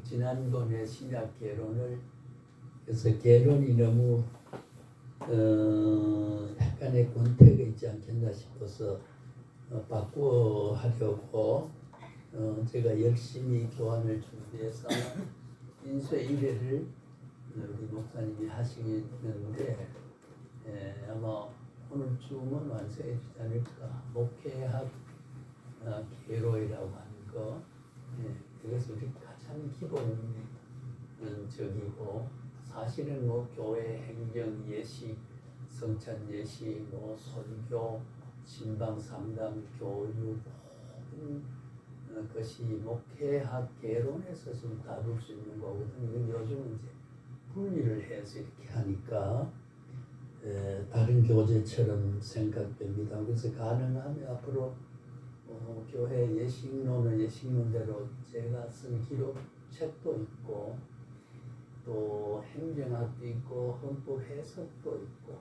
지난번에 신약 개론을 그래서 개론이 너무 약간의 권태가 있지 않겠나 싶어서 바꾸어 하려고 제가 열심히 교환을 준비해서 인쇄 1회를 우리 목사님이 하시는데 아마 오늘쯤은 완성해 주지 않을까. 목회학 개로이라고 하는 거. 그래서 우리 가장 기본적이고 사실은 뭐 교회 행정 예식, 성찬 예식, 뭐 설교, 신방 상담, 교육 모든 것이 목회학 개론에서 좀 다룰 수 있는 거거든요. 요즘은 이제 분리를 해서 이렇게 하니까 다른 교재처럼 생각됩니다. 그래서 가능하면 앞으로 교회 예식론은 예식론대로 제가 쓴 기록 책도 있고 또 행정학도 있고 헌법 해석도 있고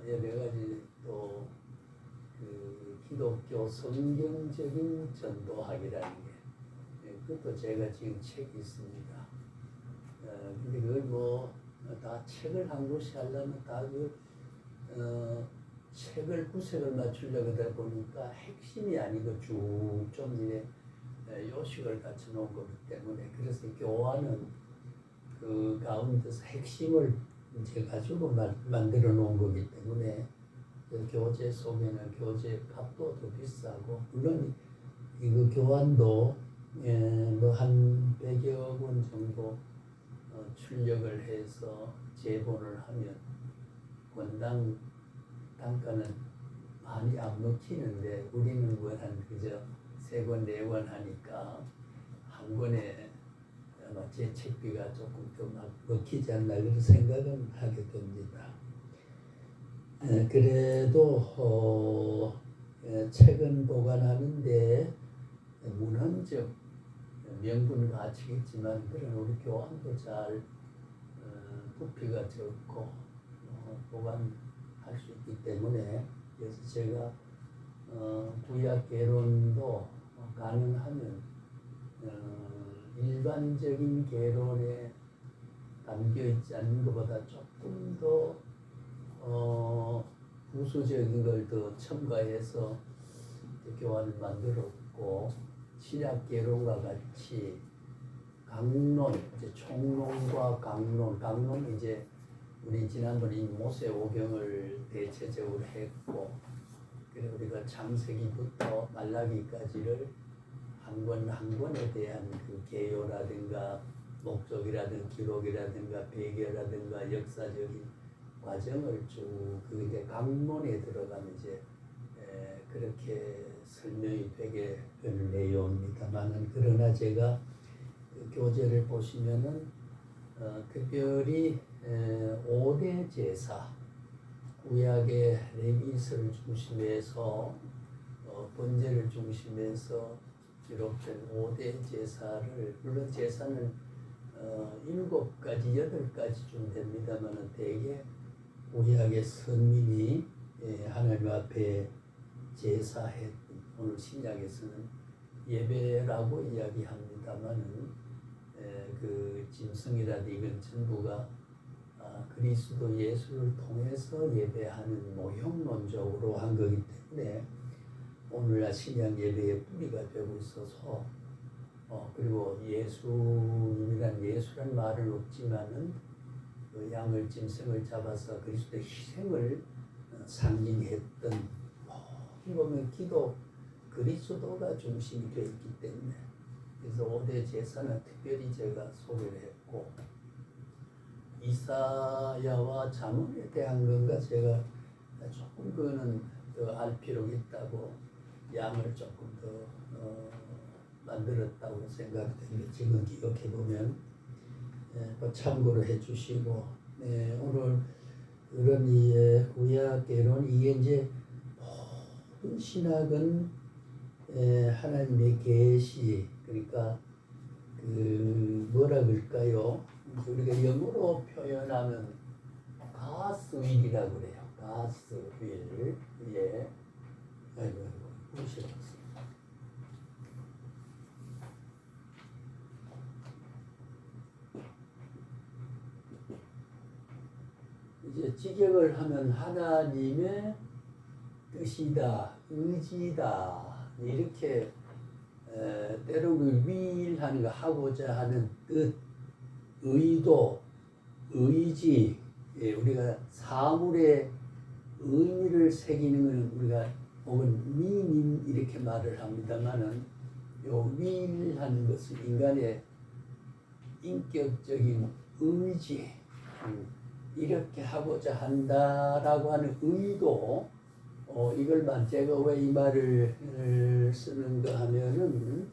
여러 가지 또 그 기독교 성경적인 전도학이라는 게 그것도 제가 지금 책이 있습니다. 근데 그걸 뭐 다 책을 한 곳이 하려면 다 책을 구색을 맞추려고 하다 보니까 핵심이 아니고 쭉 좀 이제 요식을 갖춰 놓은 거기 때문에 그래서 교환은 그 가운데서 핵심을 이제 가지고 만들어 놓은 거기 때문에 교재 속에는 교재 값도 더 비싸고 물론 이거 교환도 뭐 한 100여 원 정도 출력을 해서 제본을 하면 권당 단가는 많이 안 먹히는데 우리는 뭐 한 그저 3권 4권 하니까 한 권에 아마 제 책비가 조금 더 막 먹히지 않나 그런 생각은 하게 됩니다. 그래도 책은 보관하는데 문헌적 명분 가치겠지만 그런 우리 교환도 잘 부피가 적고 보관할 수 있기 때문에 그래서 제가 구약 개론도 가능하면 일반적인 개론에 담겨 있지 않는 것보다 조금 더 부수적인 걸 더 첨가해서 교환을 만들었고 신약 개론과 같이 강론, 이제 총론과 강론 이제 우리 지난번에 모세 오경을 대체적으로 했고 그리고 우리가 창세기부터 말라기까지를 한 권 한 권에 대한 그 개요라든가 목적이라든가 기록이라든가 배경이라든가 역사적인 과정을 쭉 그 이제 강론에 들어가면 이제 그렇게 설명이 되게 될 내용입니다만은 그러나 제가 그 교재를 보시면은 특별히 5대 제사 구약의 레위서를 중심해서 번제를 중심해서 기록된 5대 제사를 물론 제사는 7가지, 8가지쯤 됩니다만은 대개 구약의 선민이 하나님 앞에 제사했 오늘 신약에서는 예배라고 이야기합니다만은 그 짐승이라든지 이건 전부가 그리스도 예수를 통해서 예배하는 모형론적으로 한 거기 때문에 오늘날 신약 예배의 뿌리가 되고 있어서 그리고 예수님이란 예수란 말은 없지만은 그 양을 짐승을 잡아서 그리스도의 희생을 상징했던 보면 기도 그리스도가 중심이 되어 있기 때문에 그래서 5대 제사는 특별히 제가 소개를 했고 이사야와 잠언에 대한 건가 제가 조금 그거는 더 알 필요가 있다고 양을 조금 더 만들었다고 생각됩니다. 지금 기억해 보면 참고로 해주시고 오늘 그런 구약 개론 이게 이제 모든 신학은 하나님의 계시 그러니까 그 뭐라 그럴까요? 우리가 영어로 표현하면 God's will이라고 그래요. God's will. 예. 아이고, 부르셨습니다. 직역을 하면 하나님의 뜻이다, 의지다 이렇게 때로는 위일하는 거 하고자 하는 뜻, 의도, 의지 우리가 사물의 의미를 새기는 것은 우리가 혹은 미님 이렇게 말을 합니다만은 요 위일하는 것은 인간의 인격적인 의지 이렇게 하고자 한다라고 하는 의도 이걸만 제가 왜 이 말을 쓰는가 하면은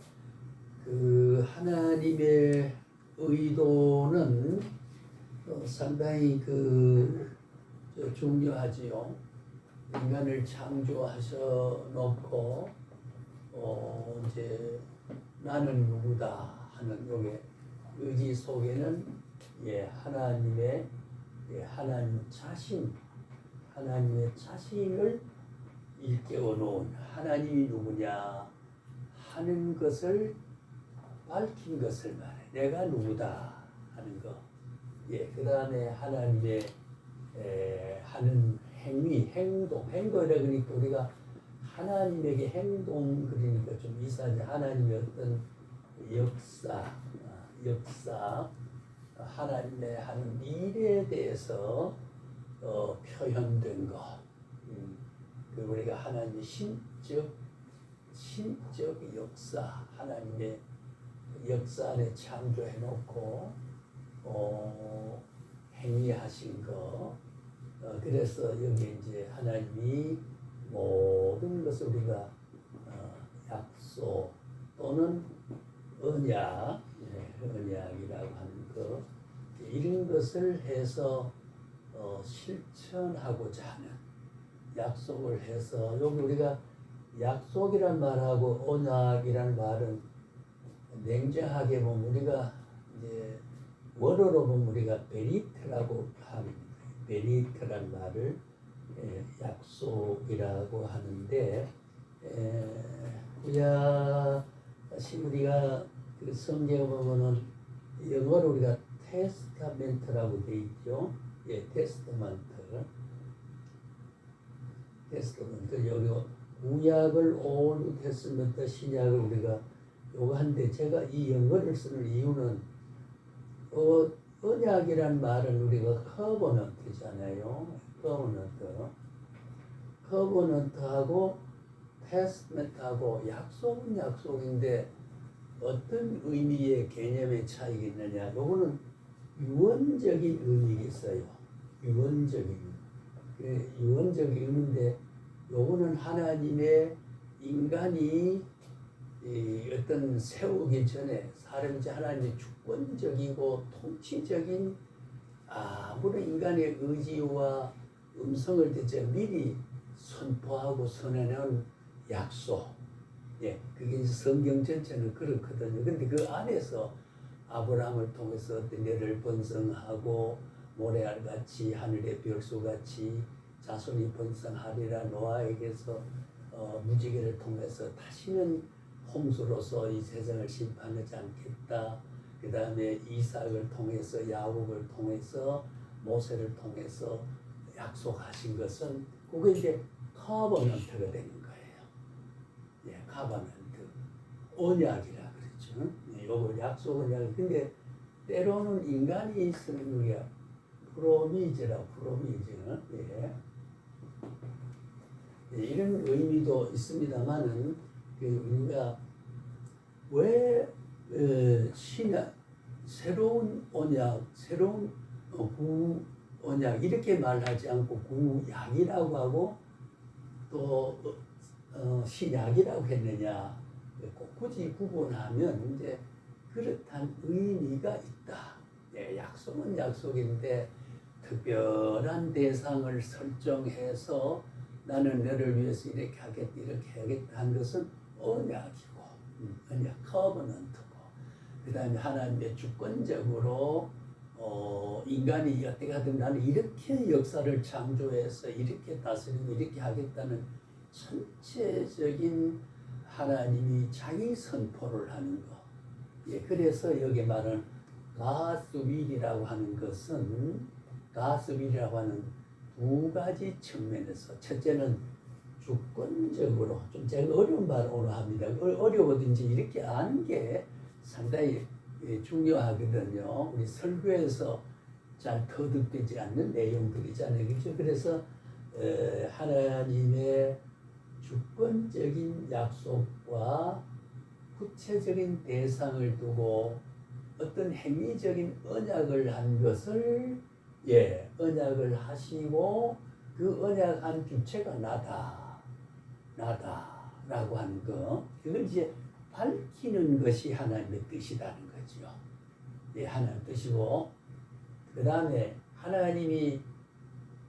그 하나님의 의도는 상당히 중요하지요. 인간을 창조하셔 놓고 이제 나는 누구다 하는 요게 의지 속에는 하나님의 하나님 자신, 하나님의 자신을 일깨워 놓은 하나님이 누구냐 하는 것을 밝힌 것을 말해. 내가 누구다 하는 거. 그 다음에 하나님의 하는 행위, 행동이라 그러니까 우리가 하나님에게 행동 그러니까 좀 이상하지. 하나님의 어떤 역사, 하나님의 하는 일에 대해서 표현된 것. 우리가 하나님의 신적 역사, 하나님의 역사 안에 창조해 놓고 행위하신 것. 그래서 여기 이제 하나님이 모든 것을 우리가 약속 또는 언약이라고 하는 것 이런 것을 해서 실천하고자 하는 약속을 해서 여기 우리가 약속이란 말하고 언약이란 말은 냉정하게 보면 우리가 이제 원어로 보면 우리가 베리트라고 합니다. 베리트란 말을 약속이라고 하는데 우리가 그 성경에 보면은 영어로 우리가 테스타멘트라고 돼 있죠. 테스타멘트 여기 구약을 온 테스타멘트 신약을 우리가 요거 한데 제가 이 영어를 쓰는 이유는 언약이란 말은 우리가 커버넌트잖아요. 커버넌트하고 테스타멘트하고 약속은 약속인데 어떤 의미의 개념의 차이가 있느냐. 요거는 유언적인 의미가 있어요. 유언적인 의미인데 요거는 하나님의 인간이 어떤 세우기 전에 사람이 하나님의 주권적이고 통치적인 아무런 인간의 의지와 음성을 대체 미리 선포하고 선언한 약속. 그게 성경 전체는 그렇거든요. 근데 그 안에서 아브라함을 통해서 너를 번성하고 모래알같이 하늘의 별수같이 자손이 번성하리라. 노아에게서 무지개를 통해서 다시는 홍수로서 이 세상을 심판하지 않겠다. 그 다음에 이삭을 통해서 야곱을 통해서 모세를 통해서 약속하신 것은 그게 이제 커버넌트가 되는 거예요. 커버넌트 언약이라 그랬죠. 요걸 약속은 약속. 근데 때로는 인간이 쓰는 우리가 프로미즈. 이런 의미도 있습니다만은 우리가 왜 신약 새로운 언약, 새로운 구언약 이렇게 말하지 않고 구약이라고 하고 또 신약이라고 했느냐. 굳이 구분하면 이제 그렇단 의미가 있다. 약속은 약속인데 특별한 대상을 설정해서 나는 너를 위해서 이렇게 하겠다 한 것은 언약이고, 언약 커버넌트고, 그 다음에 하나님의 주권적으로 인간이 어떻게 하든 나는 이렇게 역사를 창조해서 이렇게 다스리고 이렇게 하겠다는 전체적인 하나님이 자기 선포를 하는 거. 그래서 여기 말은 God's will이라고 하는 것은 God's will이라고 하는 두 가지 측면에서 첫째는 주권적으로 좀 제가 어려운 말 오늘 합니다. 어려워든지 이렇게 아는 게 상당히 중요하거든요. 우리 설교에서 잘 터득되지 않는 내용들이잖아요. 그렇죠? 그래서 하나님의 주권적인 약속과 구체적인 대상을 두고 어떤 행위적인 언약을 한 것을 언약을 하시고 그 언약한 주체가 나다라고 하는 거, 그걸 이제 밝히는 것이 하나님의 뜻이라는 거죠. 하나님 뜻이고, 그 다음에 하나님이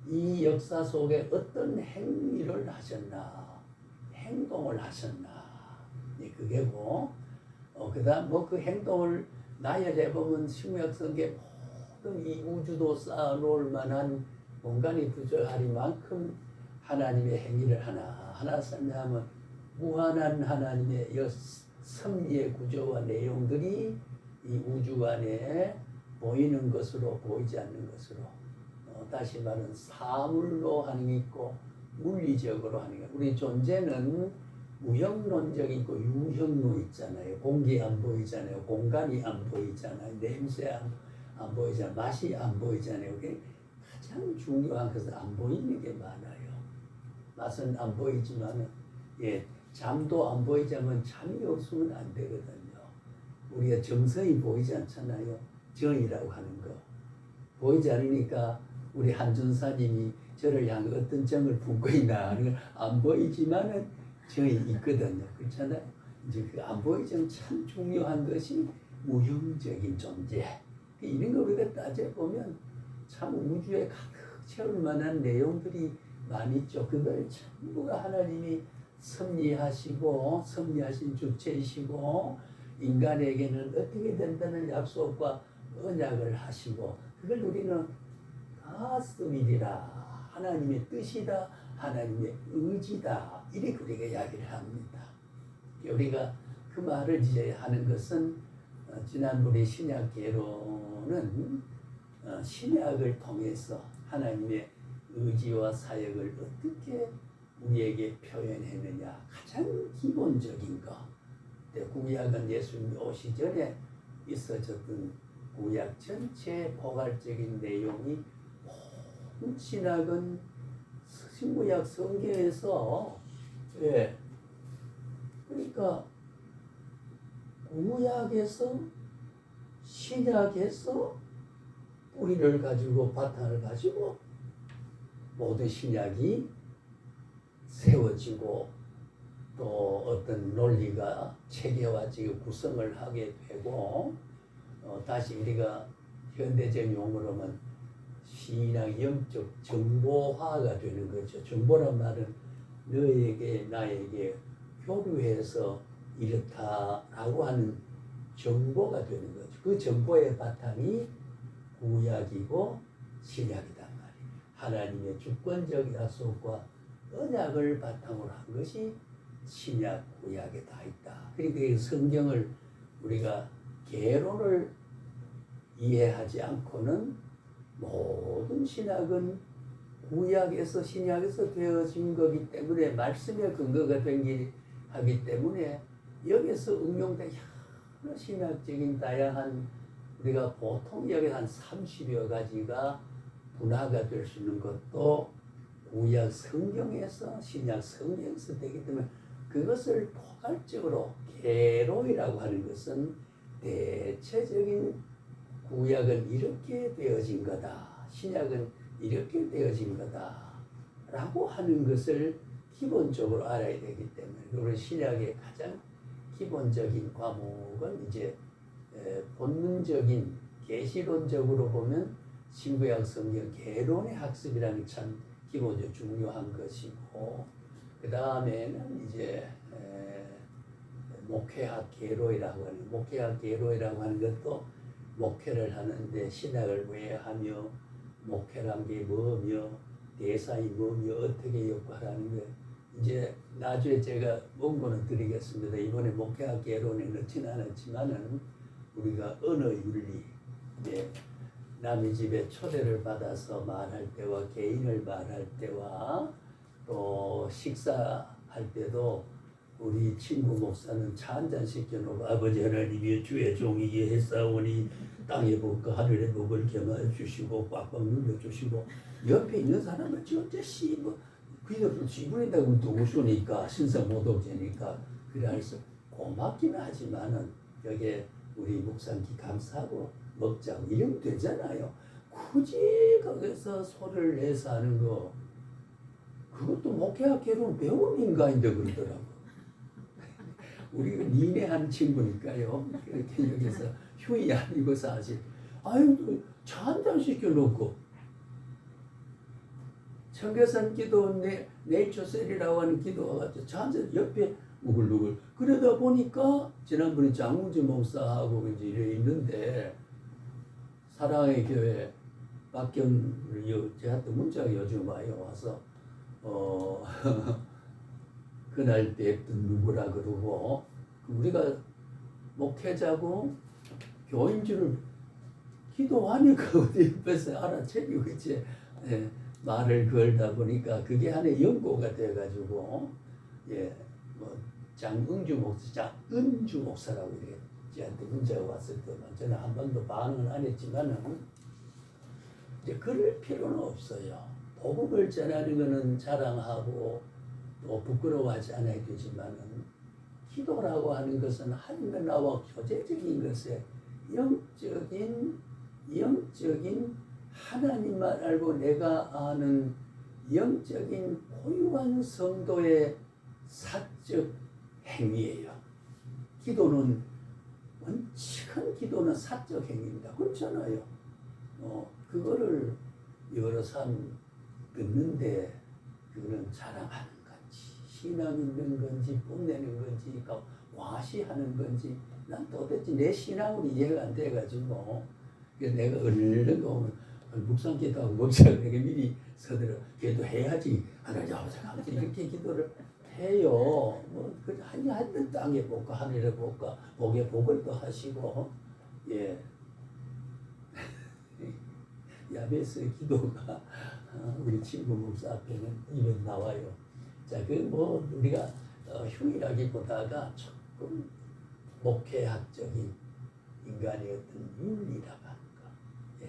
이 역사 속에 어떤 행위를 하셨나, 행동을 하셨나, 그게고, 그 다음 그 행동을 나열해 보면 신구약성계 모든 이 우주도 쌓아놓을 만한 공간이 부족하리만큼 하나님의 행위를 하나 설명하면 무한한 하나님의 섭리의 구조와 내용들이 이 우주 안에 보이는 것으로 보이지 않는 것으로, 다시 말하면 사물로 하는 게 있고 물리적으로 하는 게, 우리 존재는 무형론적이고 유형론 있잖아요. 공기 안 보이잖아요. 공간이 안 보이잖아요. 냄새 안 보이잖아요. 맛이 안 보이잖아요. 그게 가장 중요한 것은 안 보이는 게 많아요. 맛은 안 보이지만 잠도 안 보이자면 잠이 없으면 안 되거든요. 우리가 정성이 보이지 않잖아요. 정이라고 하는 거 보이지 않으니까 우리 한준사님이 저를 향해 어떤 정을 품고 있나 하는 걸 안 보이지만은 정이 있거든요. 그렇잖아요. 이제 그 안 보이지만 참 중요한 것이 무형적인 존재. 이런 거 우리가 따져보면 참 우주에 가득 채울 만한 내용들이 많이 있죠. 그걸 전부가 하나님이 섭리하신 주체이시고 인간에게는 어떻게 된다는 약속과 언약을 하시고, 그걸 우리는 다 쓰밀이라, 하나님의 뜻이다, 하나님의 의지다, 이렇게 우리가 이야기를 합니다. 우리가 그 말을 이제 하는 것은 지난번에 신약계로는 신약을 통해서 하나님의 의지와 사역을 어떻게 우리에게 표현했느냐, 가장 기본적인 거. 구약은 예수님이 오시 전에 있어졌던 구약 전체 포괄적인 내용이 모든 신약은 신구약 성경에서 그러니까 구약에서 신약에서 뿌리를 가지고 바탕을 가지고 모든 신약이 세워지고 또 어떤 논리가 체계화지고 구성을 하게 되고, 다시 우리가 현대적 용어로는 신앙 영적 정보화가 되는 거죠. 정보란 말은 너에게 나에게 교류해서 이렇다라고 하는 정보가 되는 거죠. 그 정보의 바탕이 구약이고 신약이단 말이에요. 하나님의 주권적 약속과 언약을 바탕으로 한 것이 신약, 구약에 다 있다. 그러니까 이 성경을 우리가 개론을 이해하지 않고는 모든 신약은 구약에서 신약에서 되어진 거기 때문에 말씀의 근거가 하기 때문에 여기서 응용된 여러 신학적인 다양한, 우리가 보통 여기 한 30여 가지가 분화가 될 수 있는 것도 구약 성경에서 신약 성경에서 되기 때문에 그것을 포괄적으로 개로이라고 하는 것은 대체적인 구약은 이렇게 되어진 거다, 신약은 이렇게 되어진 거다 라고 하는 것을 기본적으로 알아야 되기 때문에, 우리 신약의 가장 기본적인 과목은 이제 본문적인 계시론적으로 보면 신구약 성경 개론의 학습이라는 게 참 기본적으로 중요한 것이고, 그 다음에는 이제 목회학 개로이라고 하는, 목회학 개로이라고 하는 것도 목회를 하는데 신학을 왜 하며, 목회란 게 뭐며, 대상이 뭐며, 어떻게 역할하는 거, 이제 나중에 제가 원고는 드리겠습니다. 이번에 목회학 개론에 넣지는 않았지만은 우리가 언어 윤리, 남의 집에 초대를 받아서 말할 때와 개인을 말할 때와 또 식사할 때도 우리 친구 목사는 차 한잔 시켜놓고 아버지 하나님이 주의 종이 했사오니 땅에 볶고 하늘에 복을 겸하여 주시고 꽉꽉 눌러주시고 옆에 있는 사람은 진짜 뭐 그들 지분이다고 또 우수니까 신성모독제니까 그래서 고맙기는 하지만은 여기에 우리 묵상기 감사하고 먹자고 이러면 되잖아요. 굳이 거기서 소리를 내서 하는 거 그것도 목회학계로 배운 인간인데 그러더라고. 우리가 니네하는 친구니까요. 이렇게 여기서 휴이 아니고 사실 아유 차 한잔 시켜놓고 청계산 기도 네이처셀이라고 하는 기도가 같이 차 한잔 옆에 우글우글 그러다 보니까 지난번에 장웅지 목사하고 이제 이래 있는데 사랑의 교회 박경을 제한테 문자가 요즘 와요. 와서 그날 뵙던 누구라 그러고 우리가 목회자고 교인 줄을 기도하니까 어디 옆에서 알아채기고 이제 말을 걸다 보니까 그게 하나의 연고가 돼가지고 뭐 장은주 목사라고 이래 저한테 문자가 왔을 때만 저는 한 번도 반응은 안 했지만은 이제 그럴 필요는 없어요. 복음을 전하는 것은 자랑하고 또 부끄러워하지 않아야 되지만은 기도라고 하는 것은 하나님과 나와 교제적인 것에 영적인 하나님만 알고 내가 아는 영적인 고유한 성도의 사적 행위예요. 기도는 원칙한 기도는 사적 행위입니다. 그렇잖아요. 그거를 여러 사람 듣는데 그거는 자랑하는 건지 신앙 있는 건지 뽐내는 건지 과시하는 건지 난 도대체 내 신앙으로 이해가 안 돼가지고 내가 얼른 오면 묵상 기도하고 목사가 내가 미리 서들어 기도해야지 하나님 아버지 이렇게 기도를 해요. 뭐 하여튼 땅에 볼까 하늘에 볼까 복에 복을 또 하시고 야베스의 기도가 우리 친구 목사 앞에는 입에 나와요. 자, 그 뭐 우리가 흉이라기보다가 조금 목회학적인 인간의 어떤 윤리라고 하는가,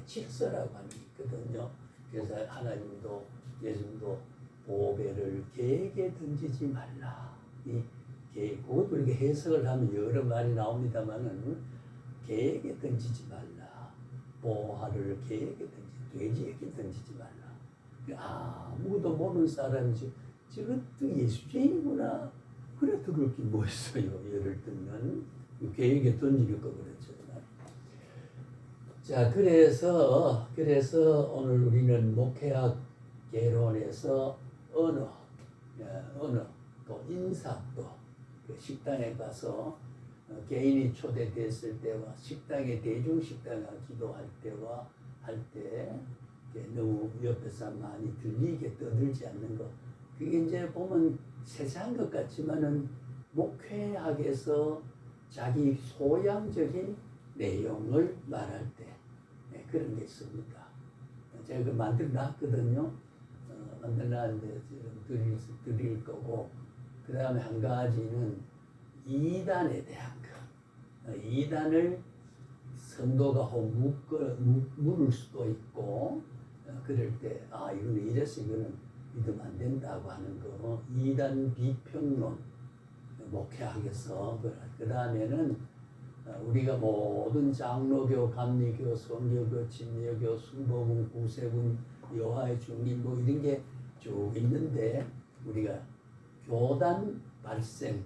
질서라고 하는 게 있거든요. 그래서 하나님도 예수님도 보배를 개에게 던지지 말라. 그것도 이렇게 해석을 하면 여러 말이 나옵니다만은 개에게 던지지 말라. 보화를 개에게 돼지에게 던지지 말라. 아무도 모르는 사람이지 저것도 예수쟁이구나. 그래 들을 게 뭐 있어요. 예를 들면 개에게 던지는 거 그렇죠. 자, 그래서 오늘 우리는 목회학 개론에서 언어 또 인사도 식당에 가서 개인이 초대됐을 때와 식당에 대중식당에 기도할 때와 할 때 너무 옆에 사람 많이 들리게 떠들지 않는 거 그게 이제 보면 세세한 것 같지만은 목회학에서 자기 소양적인 내용을 말할 때 그런 게 있습니다. 제가 그 만들어 놨거든요. 만들어 놨는데 드릴 거고 그 다음에 한 가지는 이단에 대한 거. 이단을 성도가 물을 수도 있고 그럴 때 이거는 이래서 이거는 믿으면 안 된다고 하는 거. 이단 비평론 목회학에서 그 다음에는 우리가 모든 장로교, 감리교, 성교교, 진여교, 순복음, 구세군, 여호와의 증인 뭐 이런 게 쭉 있는데 우리가 교단 발생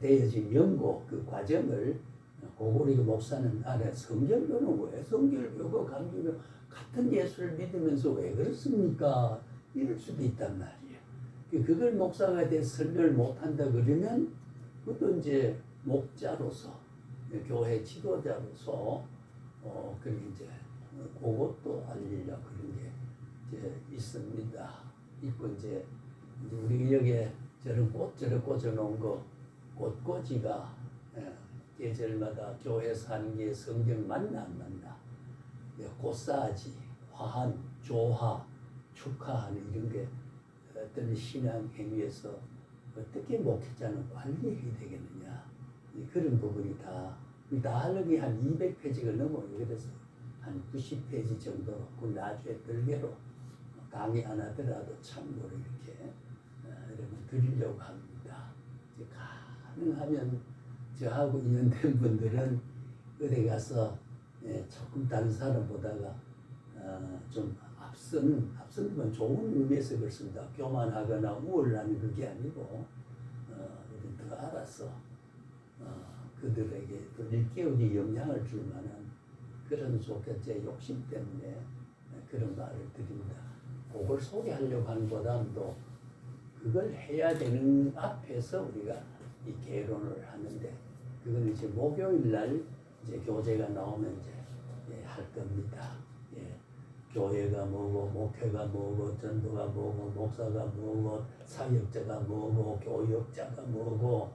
되어진 연고 그 과정을 고고리교 목사는 알아. 성결교는 왜 성결교고 감리교 같은 예수를 믿으면서 왜 그렇습니까? 이럴 수도 있단 말이에요. 그걸 목사가 대해서 설명을 못한다 그러면 그것도 이제 목자로서 교회 지도자로서 그런 이제 그것도 알리려 그런 게 이제 있습니다. 있고 이제 우리 여기에 저런 꽃들을 꽂아놓은 거 꽃꽂이가 계절마다 교회에서 하는 게 성경 맞나 안 맞나 꽃사지, 화한, 조화, 축하하는 이런 게 어떤 신앙 행위에서 어떻게 목회자는 관리해야 되겠느냐, 그런 부분이 다 하려니 한 200페이지가 넘어요. 그래서 한 90페이지 정도 그 나중에 별개로 강의 안 하더라도 참고로 이렇게 여러분 드리려고 합니다. 가능하면 저하고 인연된 분들은 어디 가서 조금 다른 사람보다가 좀 앞서는 건 좋은 의미에서 그렇습니다. 교만하거나 우월하는 그게 아니고 더 알아서 그들에게 또 일깨우기 영향을 줄 만한 그런 좋게 제 욕심 때문에 그런 말을 드립니다. 그걸 소개하려고 하는 보다도 그걸 해야 되는 앞에서 우리가 이 개론을 하는데, 그건 이제 목요일 날 이제 교재가 나오면 이제 할 겁니다. 교회가 뭐고, 목회가 뭐고, 전도가 뭐고, 목사가 뭐고, 사역자가 뭐고, 교역자가 뭐고,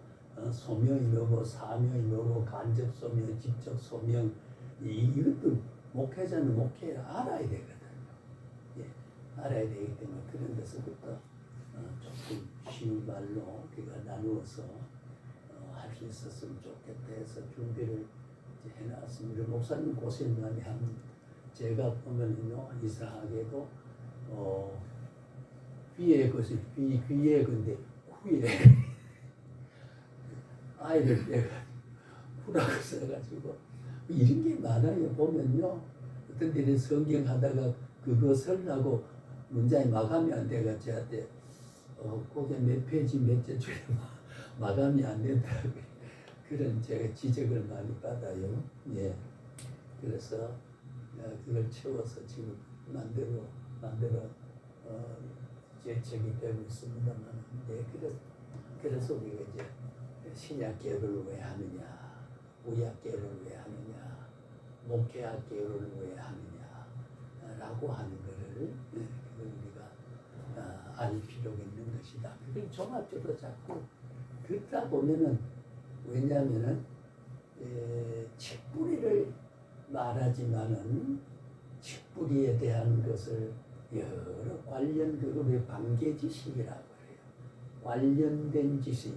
소명이 뭐고, 사명이 뭐고, 간접 소명, 직접 소명, 이것도 목회자는 목회를 알아야 되거든요. 알아야 되기 때문에 그런 데서부터 조금 쉬운 말로 우리가 나누어서 할 수 있었으면 좋겠다 해서 준비를 해놨습니다. 목사님 고생 많이 합니다. 제가 보면요, 이상하게도 귀에 것이 귀에 근데 후에 아이를 내가 후라고 써가지고 이런 게 많아요. 보면요, 어떤 데는 성경 하다가 그것을 하고 문장이 마감이 안 돼가 저한테 그게 몇 페이지 몇째 줄에 마감이 안 된다 그런 제가 지적을 많이 받아요. 그래서 그걸 채워서 지금 만들어 제책이 되고 있습니다만, 그래서 우리가 이제 신약계를 왜 하느냐, 구약계를 왜 하느냐, 목회학계를 왜 하느냐라고 하는 것을 그걸 우리가 알 필요가 있는 것이다. 그걸 종합적으로 자꾸 듣다 보면은, 왜냐하면은 책뿌리를 말하지만은 책뿌리에 대한 것을 여러 관련 그룹의 관계 지식이라고 해요. 관련된 지식,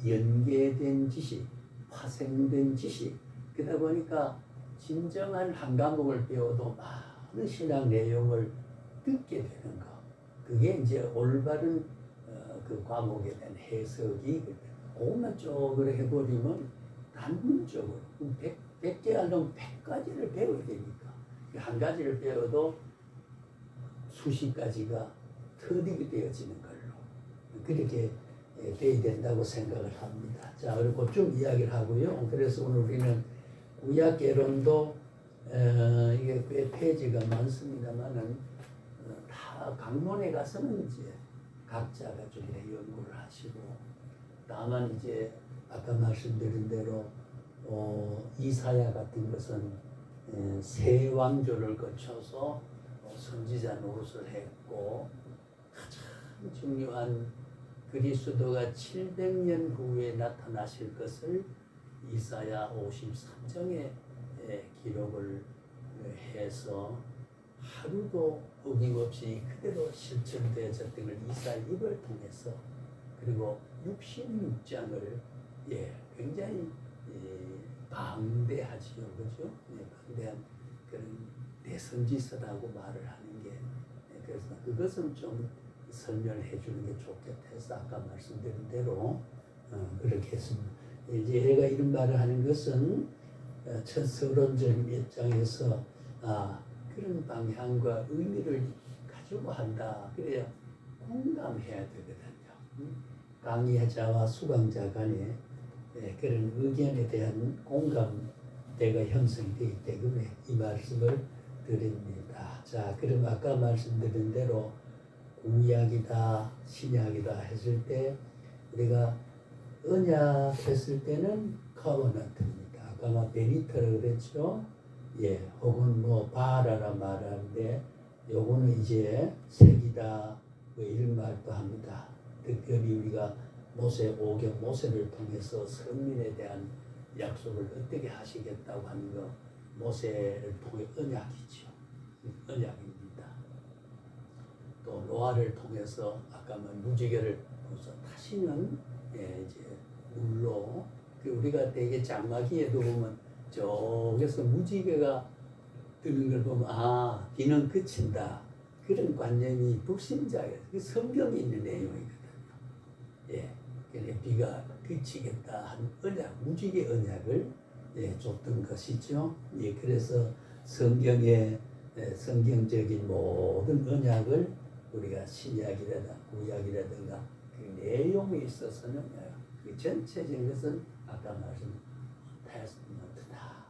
연계된 지식, 파생된 지식. 그러다 보니까 진정한 한 과목을 배워도 많은 신학 내용을 듣게 되는 거. 그게 이제 올바른 그 과목에 대한 해석이, 그것만 쪽으로 해버리면 단문적으로 100개 하려면 100가지를 배워야 되니까 한 가지를 배워도 수십 가지가 터득이 되어지는 걸로 그렇게 돼야 된다고 생각을 합니다. 자, 그리고 쭉 이야기를 하고요. 그래서 오늘 우리는 구약개론도 이게 꽤 페이지가 많습니다만은 다 강론에 가서는 이제 각자가 좀 연구를 하시고, 다만 이제 아까 말씀드린 대로 이사야 같은 것은 세 왕조를 거쳐서 선지자 노릇을 했고, 가장 중요한 그리스도가 700년 후에 나타나실 것을 이사야 53장에 기록을 해서 하루도 어김없이 그대로 실천되어졌던 걸 이사야 입을 통해서, 그리고 66장을 굉장히 방대하지요, 그죠? 방대한 그런 대선지서라고 말을 하는 게, 그래서 그것은 좀 설명해 주는 게 좋겠다 해서 아까 말씀드린 대로 그렇게 했습니다. 이제 얘가 이런 말을 하는 것은 첫 서론적 몇 장에서 그런 방향과 의미를 가지고 한다. 그래야 공감해야 되거든요. 강의자와 수강자 간에 그런 의견에 대한 공감대가 형성되기 때문에 이 말씀을 드립니다. 자, 그럼 아까 말씀드린 대로 구약이다, 신약이다 했을 때 우리가 언약 했을 때는 커버넌트입니다. 아까 베니터라고 그랬죠. 혹은 뭐 바라라 말하는데 요거는 이제 색이다 뭐 이런 말도 합니다. 특별히 우리가 모세 오경 모세를 통해서 선민에 대한 약속을 어떻게 하시겠다고 하는 거, 모세를 통해 언약이죠. 언약입니다. 또 노아를 통해서 아까 무지개를 타시는 이제 물로 우리가 되게 장마기에도 보면 저기서 무지개가 뜨는 걸 보면 비는 그친다 그런 관념이 불신자의 성경에 있는 내용이거든요. 그러니까 비가 그치겠다 한 언약 무지개 언약을 줬던 것이죠. 그래서 성경의 성경적인 모든 언약을 우리가 신약이라든가 구약이라든가 그 내용에 있어서는 그 전체적인 것은 아까 말씀 테스트먼트다,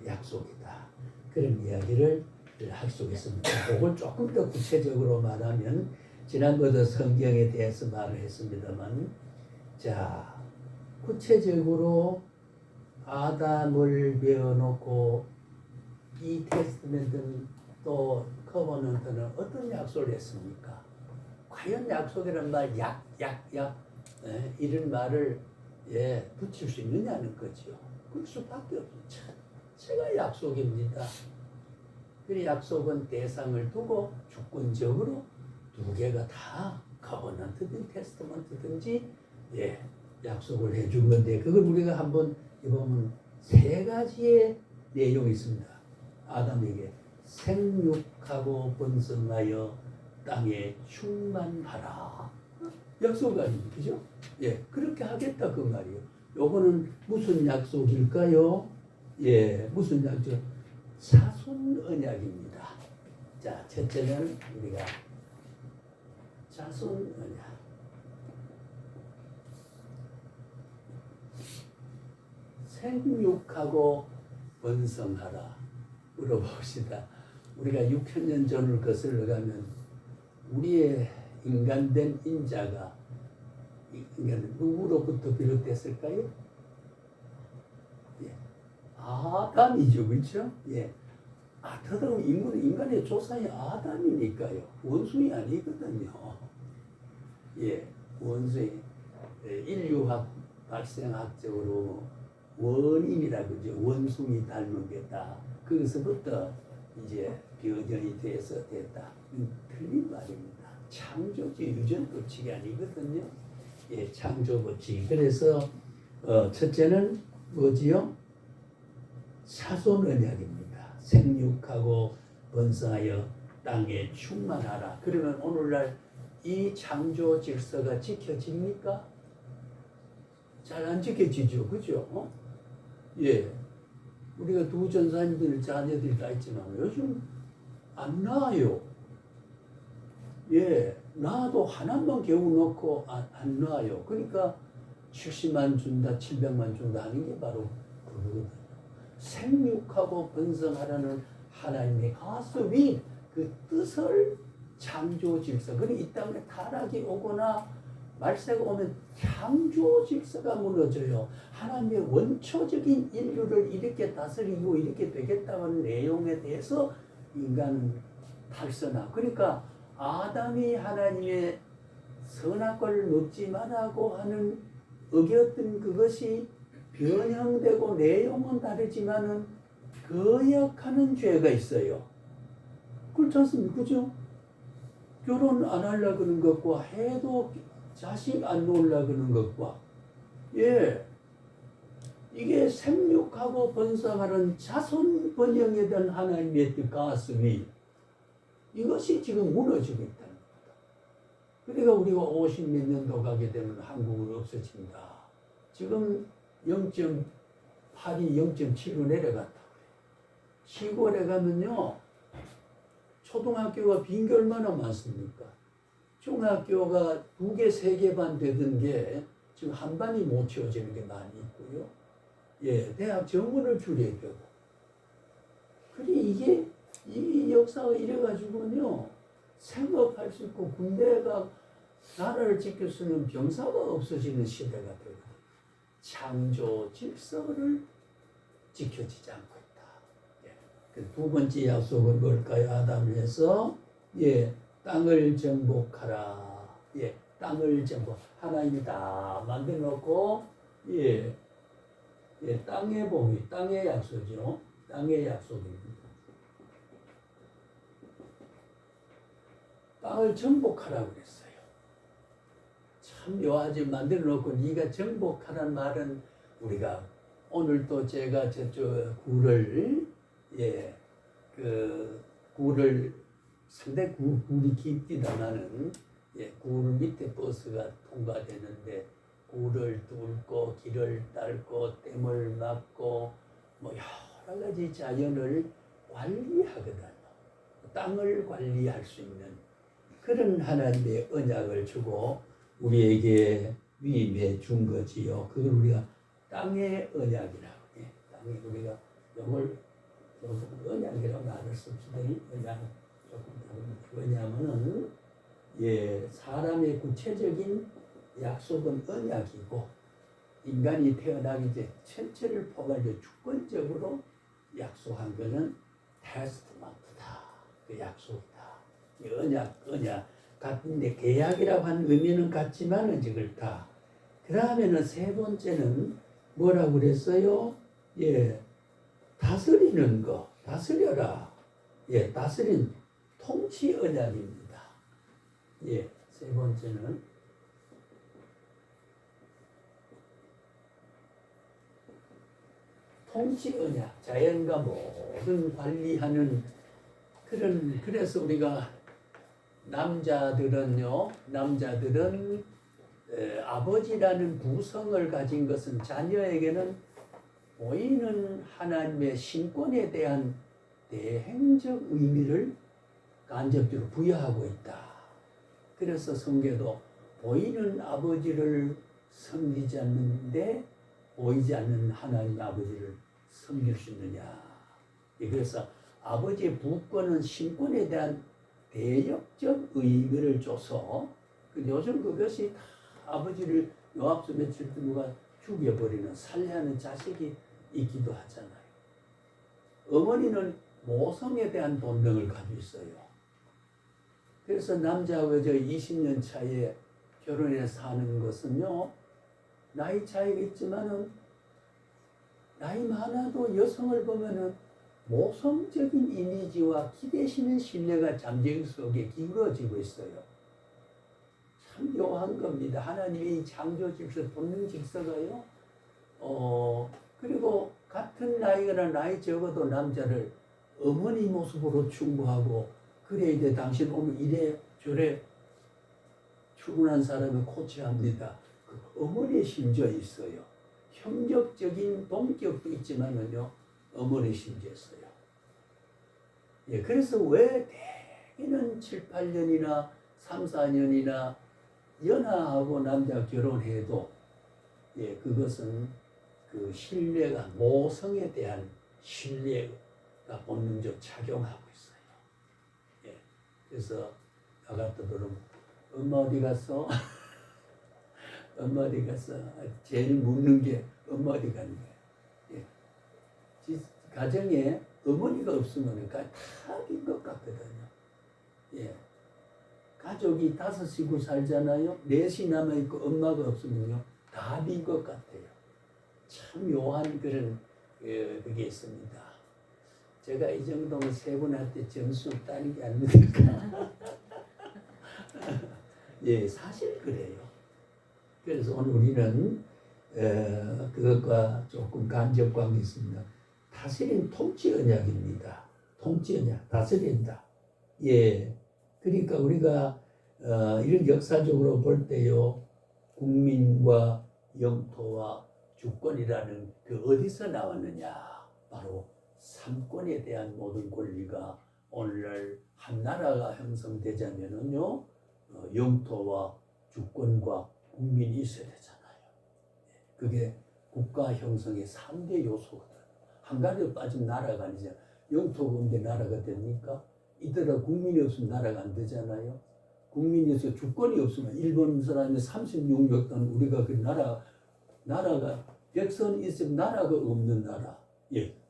약속이다 그런 이야기를 할 수 있습니다. 그걸 조금 더 구체적으로 말하면 지난번에 성경에 대해서 말을 했습니다만, 자 구체적으로 아담을 배워놓고 이 테스트멘트는 또 커버넌트는 어떤 약속을 했습니까? 과연 약속이라는 말, 약 이런 말을 붙일 수 있느냐는 거죠. 그럴 수밖에 없죠. 자체가 약속입니다. 그 약속은 대상을 두고 주권적으로 두 개가 다 커버넌트든 테스트먼트든지 약속을 해준 건데, 그걸 우리가 한번 보면 세 가지의 내용이 있습니다. 아담에게 생육하고 번성하여 땅에 충만하라. 약속 아닙니까? 그죠? 그렇게 하겠다 그 말이에요. 요거는 무슨 약속일까요? 무슨 약속? 자손 언약입니다. 자, 첫째는 우리가 자손 언약. 생육하고 번성하라. 물어봅시다. 우리가 6천년 전을 거슬러 가면 우리의 인간된 인자가 누구로부터 비롯됐을까요? 아담이죠, 그렇죠? 더더욱 인간의 조상이 아담이니까요. 원숭이 아니거든요. 원숭이 인류학 발생학적으로 원인이라 그러죠. 원숭이 닮은 게다. 거기서부터 이제 변형이 돼서 됐다. 틀린 말입니다. 창조지 유전 법칙이 아니거든요. 창조 법칙. 그래서 첫째는 뭐지요? 사손 언약입니다. 생육하고 번성하여 땅에 충만하라. 그러면 오늘날 이 창조 질서가 지켜집니까? 잘 안 지켜지죠, 그죠? 우리가 두 전사님들 자녀들이 다 있지만 요즘 안 낳아요. 낳아도 하나만 겨우 넣고 안 낳아요. 그러니까 70만 준다, 700만 준다 하는 게 바로 그거거든요. 생육하고 번성하라는 하나님의 가슴이 그 뜻을 창조 질서. 그리고 이 땅에 타락이 오거나 말세가 오면 창조 질서가 무너져요. 하나님의 원초적인 인류를 이렇게 다스리고 이렇게 되겠다는 내용에 대해서 인간은 탈선하고, 그러니까 아담이 하나님의 선악과를 먹지 말라고 하는 어겼던 그것이 변형되고 내용은 다르지만은 거역하는 죄가 있어요. 그렇지 않습니까? 그죠? 결혼 안 하려고 하는 것과 해도 자식 안 놓으려고 하는 것과 이게 생육하고 번성하는 자손 번영에 대한 하나님의 뜻 가슴이 이것이 지금 무너지고 있다는 겁니다. 그러니까 우리가 50 몇 년도 가게 되면 한국은 없어진다. 지금 0.8이 0.7로 내려갔다. 시골에 가면요, 초등학교가 빈 게 얼마나 많습니까? 중학교가 2개, 3개 반 되던 게 지금 한 반이 못 채워지는 게 많이 있고요. 대학 정원을 줄여야 되고. 그래, 이 역사가 이래가지고는요, 생업할 수 있고 군대가 나라를 지킬 수 있는 병사가 없어지는 시대가 되거든요. 창조 질서를 지켜지지 않고 있다. 그 두 번째 약속은 뭘까요? 아담을 해서 땅을 정복하라. 땅을 정복. 하나님이 다 만들어 놓고 땅의 복이 땅의 약속이죠. 땅의 약속입니다. 땅을 정복하라고 그랬어요. 참 묘하지. 만들어 놓고 네가 정복하라는 말은 우리가 오늘 또 제가 저쪽 굴을 굴을 상당히 굴이 깊디다마는 굴 밑에 버스가 통과되는데 굴을 뚫고 길을 닦고 댐을 막고 뭐 여러 가지 자연을 관리하거든요. 땅을 관리할 수 있는 그런 하나님의 언약을 주고 우리에게 위임해 준 거지요. 그걸 우리가 땅의 언약이라고 해. 땅에 우리가 이걸 언약이라고 나눌 수 없습니다. 언약 조금 다릅니다. 왜냐하면은 사람의 구체적인 약속은 언약이고 인간이 태어나기 전에 천체를 포괄해 주권적으로 약속한 것은 테스트먼트다. 그 약속이다. 언약 같은데 계약이라고 하는 의미는 같지만은 그렇다. 그다음에는 세 번째는 뭐라고 그랬어요? 다스리는 거, 다스려라. 다스린 통치 언약입니다. 세 번째는 통치 언약, 자연과 모든 관리하는 그래서 우리가 남자들은 아버지라는 구성을 가진 것은 자녀에게는 보이는 하나님의 신권에 대한 대행적 의미를 간접적으로 부여하고 있다. 그래서 성경에도 보이는 아버지를 섬기지 않는데 보이지 않는 하나님 아버지를 섬길 수 있느냐. 그래서 아버지의 부권은 신권에 대한 대역적 의미를 줘서 요즘 그것이 다 아버지를 요압서 며칠 누가 죽여버리는 살해하는 자식이 있기도 하잖아요. 어머니는 모성에 대한 본능을 가지고 있어요. 그래서 남자하고 20년 차에 결혼해 사는 것은요, 나이 차이가 있지만은 나이 많아도 여성을 보면은 모성적인 이미지와 기대시는 신뢰가 잠재력 속에 기울어지고 있어요. 참 묘한 겁니다. 하나님의 창조 질서, 본능 질서가요. 그리고 같은 나이거나 나이 적어도 남자를 어머니 모습으로 충고하고 그래 이제 당신 오늘 이래 저래 출근한 사람을 코치합니다. 그 어머니의 심정이 있어요. 형적적인 동격도 있지만은요. 어머니 심정이 있어요. 그래서 왜 대개는 7, 8년이나 3, 4년이나 연하하고 남자 결혼해도 그것은 그 신뢰가 모성에 대한 신뢰가 본능적으로 작용하고 있어요. 그래서 나 같아도 엄마 어디 갔어? 엄마 어디 갔어? 제일 묻는 게 엄마 어디 갔냐? 가정에 어머니가 없으면 답인 것 같거든요. 가족이 5이고 살잖아요. 4이 남아있고 엄마가 없으면요. 답인 것 같아요. 참 묘한 그런 그게 있습니다. 제가 이 정도면 세 분한테 점수 따는 게 아닙니까? 사실 그래요. 그래서 오늘 우리는 그것과 조금 간접관계 있습니다. 다스린 통치 언약입니다. 통치 언약, 다스린다. 그러니까 우리가 이런 역사적으로 볼 때요, 국민과 영토와 주권이라는 그 어디서 나왔느냐? 바로 삼권에 대한 모든 권리가 오늘날 한 나라가 형성되자면은요, 영토와 주권과 국민이 있어야 되잖아요. 그게 국가 형성의 3대 요소거든. 한 가지로 빠진 나라가 아니죠. 영토가 없는데 나라가 됩니까? 이때라 국민이 없으면 나라가 안 되잖아요. 국민이 없어 주권이 없으면 일본 사람이 36년 동안 우리가 그 나라가 백성이 있으면 나라가 없는 나라.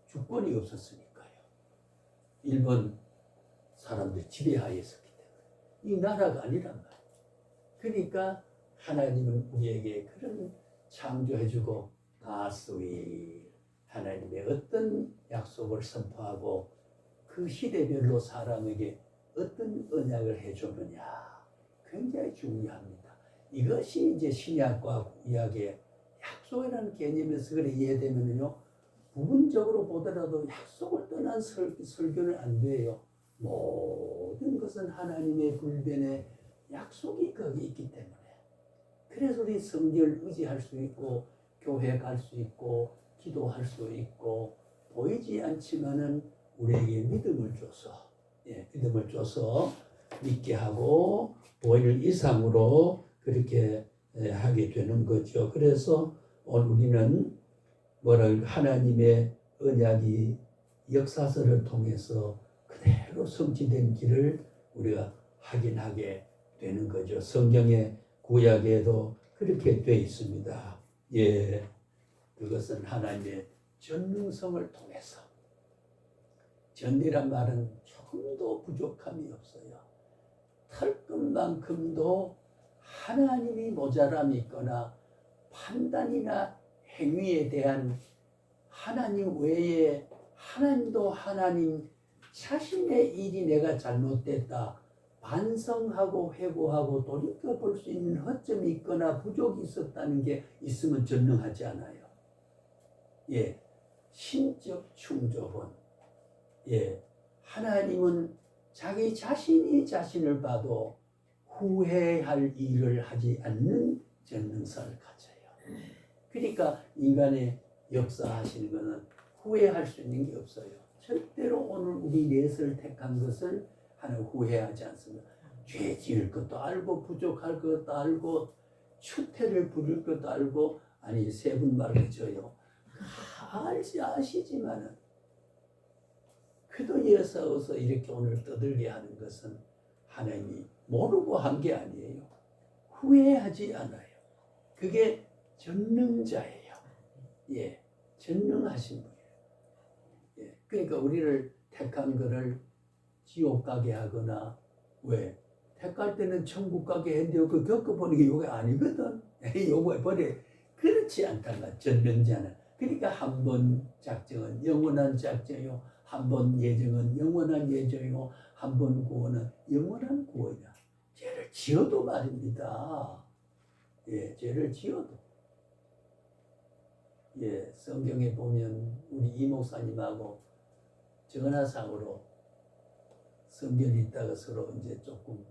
주권이 없었으니까요. 일본 사람들이 지배하에 있었기 때문에 이 나라가 아니란 말이에요. 그러니까 하나님은 우리에게 그런 창조해주고 다스위 하나님의 어떤 약속을 선포하고 그 시대별로 사람에게 어떤 언약을 해주느냐 굉장히 중요합니다. 이것이 이제 신약과 구약의 약속이라는 개념에서 그래 이해되면요 부분적으로 보더라도 약속을 떠난 설교는 안 돼요. 모든 것은 하나님의 불변의 약속이 거기 있기 때문에 그래서 우리 성경을 의지할 수 있고 교회 갈 수 있고 기도할 수 있고 보이지 않지만은 우리에게 믿음을 줘서 믿음을 줘서 믿게 하고 보일 이상으로 그렇게 하게 되는 거죠. 그래서 오늘 우리는 하나님의 언약이 역사서를 통해서 그대로 성취된 길을 우리가 확인하게 되는 거죠. 성경의 구약에도 그렇게 되어 있습니다. 그것은 하나님의 전능성을 통해서 전이란 말은 조금도 부족함이 없어요. 털끝만큼도 하나님이 모자람이 있거나 판단이나 행위에 대한 하나님 외에 하나님도 하나님 자신의 일이 내가 잘못됐다 반성하고 회고하고 돌이켜볼 수 있는 허점이 있거나 부족이 있었다는 게 있으면 전능하지 않아요. 신적 충족은 하나님은 자기 자신이 자신을 봐도 후회할 일을 하지 않는 전능성을 가져요. 그러니까 인간의 역사하시는 것은 후회할 수 있는 게 없어요. 절대로 오늘 우리 넷을 택한 것을 하나님 후회하지 않습니다. 죄 지을 것도 알고 부족할 것도 알고 추태를 부릴 것도 알고 아니 세분 말해줘요. 아시지만은 그도 예사어서 이렇게 오늘 떠들게 하는 것은 하나님이 모르고 한 게 아니에요. 후회하지 않아요. 그게 전능자예요. 전능하신 분이에요. 그러니까 우리를 택한 것을 지옥 가게 하거나 왜? 택할 때는 천국 가게 했는데 그 겪어보는 게 요게 아니거든. 요거 버려. 그렇지 않다가 전능자는. 그러니까 한 번 작정은 영원한 작정이요. 한 번 예정은 영원한 예정이고 한 번 구원은 영원한 구원이야. 죄를 지어도 말입니다. 죄를 지어도. 성경에 보면 우리 이 목사님하고 전화상으로 성경이 있다가 서로 이제 조금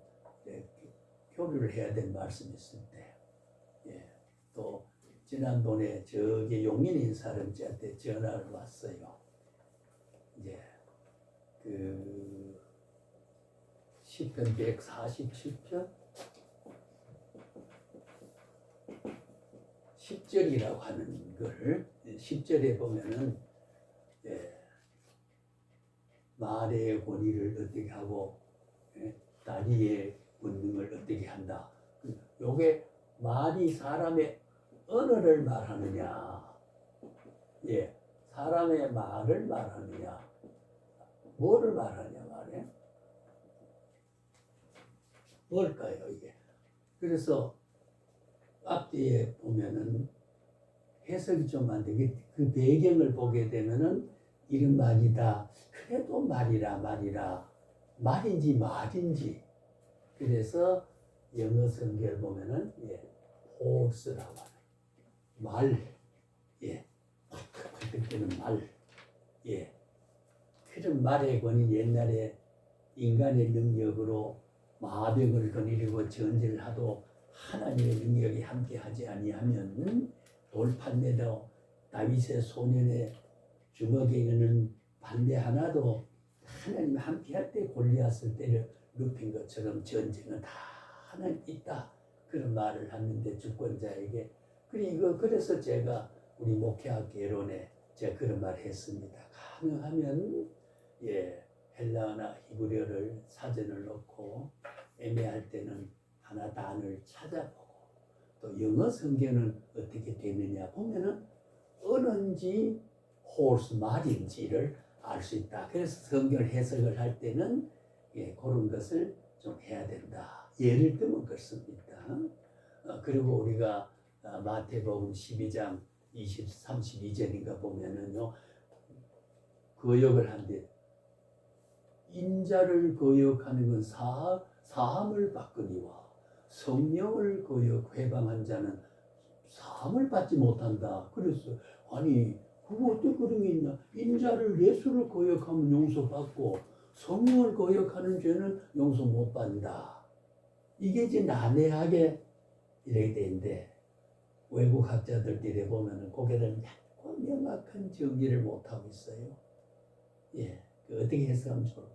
교류를 해야 될 말씀이 있을 때, 또 지난번에 저기 용인인 사람한테 전화를 왔어요. 이제 그 시편 147편 10절이라고 하는 걸 10절에 보면은 말의 권위를 어떻게 하고 다리의 권능을 어떻게 한다. 요게 말이 사람의 언어를 말하느냐, 사람의 말을 말하느냐, 뭐를 말하냐 말해? 뭘까요 이게? 그래서 앞뒤에 보면은 해석이 좀 안 되게 그 배경을 보게 되면은 이런 말이다. 그래도 말이라 말인지 말인지. 그래서 영어 성경을 보면은 false라고 하는 말, 그때는 말, 그런 말의 권위 옛날에 인간의 능력으로 마병을 거느리고 전쟁을 하도 하나님의 능력이 함께하지 아니하면 돌판매도 다윗의 소년의 주먹에 있는 반대 하나도 하나님 함께할 때 골리앗을 때려 눕힌 것처럼 전쟁은 다 하나님 있다 그런 말을 하는데 주권자에게 그래서 제가 우리 목회학 개론에 제가 그런 말을 했습니다. 가능하면 헬라어나 히브리어를 사전을 넣고 애매할 때는 하나 단어를 찾아보고 또 영어 성경은 어떻게 되느냐 보면은 언어인지 홀스 말인지를 알 수 있다. 그래서 성경을 해석을 할 때는 그런 것을 좀 해야 된다. 예를 들면 그렇습니다. 그리고 우리가 마태복음 12장 32절인가 보면은요 거역을 한데 인자를 거역하는 건 사함을 받거니와 성령을 거역 회방한 자는 사함을 받지 못한다. 그래서 아니 그거 어떻게 그런 게 있냐? 인자를 예수를 거역하면 용서받고 성령을 거역하는 죄는 용서 못 받는다. 이게 이제 난해하게 이렇게 되는데 외국 학자들끼리 보면은 고개를 얇고 명확한 정의를 못 하고 있어요. 예, 그 어떻게 해석하면 좋을까?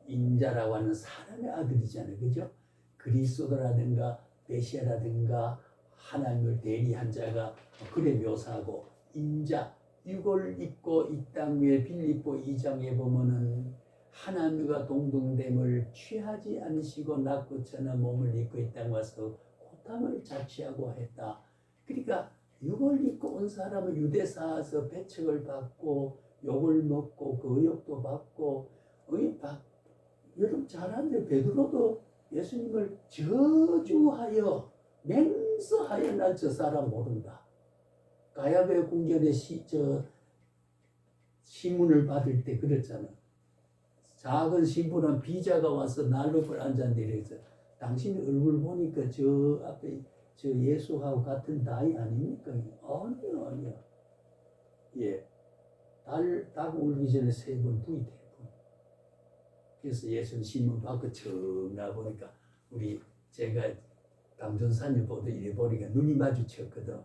인자라고 하는 사람의 아들이잖아요, 그죠? 그리스도라든가 메시아라든가 하나님을 대리한 자가 그래 묘사하고 인자 이걸 입고 이 땅 위에 빌립보 2장에 보면은 하나님과 동등됨을 취하지 않으시고 낮고 천한 몸을 입고 이 땅 와서 고통을 자취하고 했다. 그러니까 육을 입고 온 사람은 유대사에서 배척을 받고 욕을 먹고 그 의욕도 받고 여러분 잘 아는데 베드로도 예수님을 저주하여 맹세하여 난 저 사람 모른다. 가야베 궁전에 시문을 받을 때 그랬잖아. 작은 신부는 비자가 와서 난로불 앉았는데 이래서 당신 얼굴 보니까 저 앞에 저 예수하고 같은 나이 아닙니까? 아니야. 예. 닭 울기 전에 3번 부이 돼. 그래서 예수님 신문 받고 처음 나보니까 제가 강전사님 보도 이래 보니까 눈이 마주쳤거든.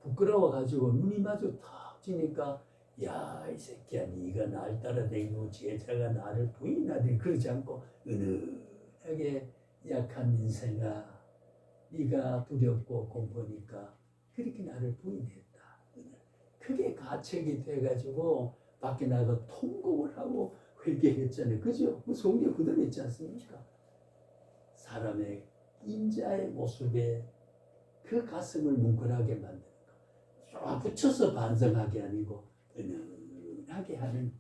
부끄러워가지고 눈이 마주 탁 지니까 야, 이 새끼야, 네가 날 따라다니고 제자가 나를 부인하더니 그러지 않고 은은하게 약한 인생아, 네가 두렵고 공포니까 그렇게 나를 부인했다. 크게 가책이 돼가지고 밖에 나가 통곡을 하고 회개했잖아요. 그죠? 그 성경 그대로 있지 않습니까? 사람의 인자의 모습에 그 가슴을 뭉클하게 만드는 거. 쫙 붙여서 반성하게 아니고 은은하게 하는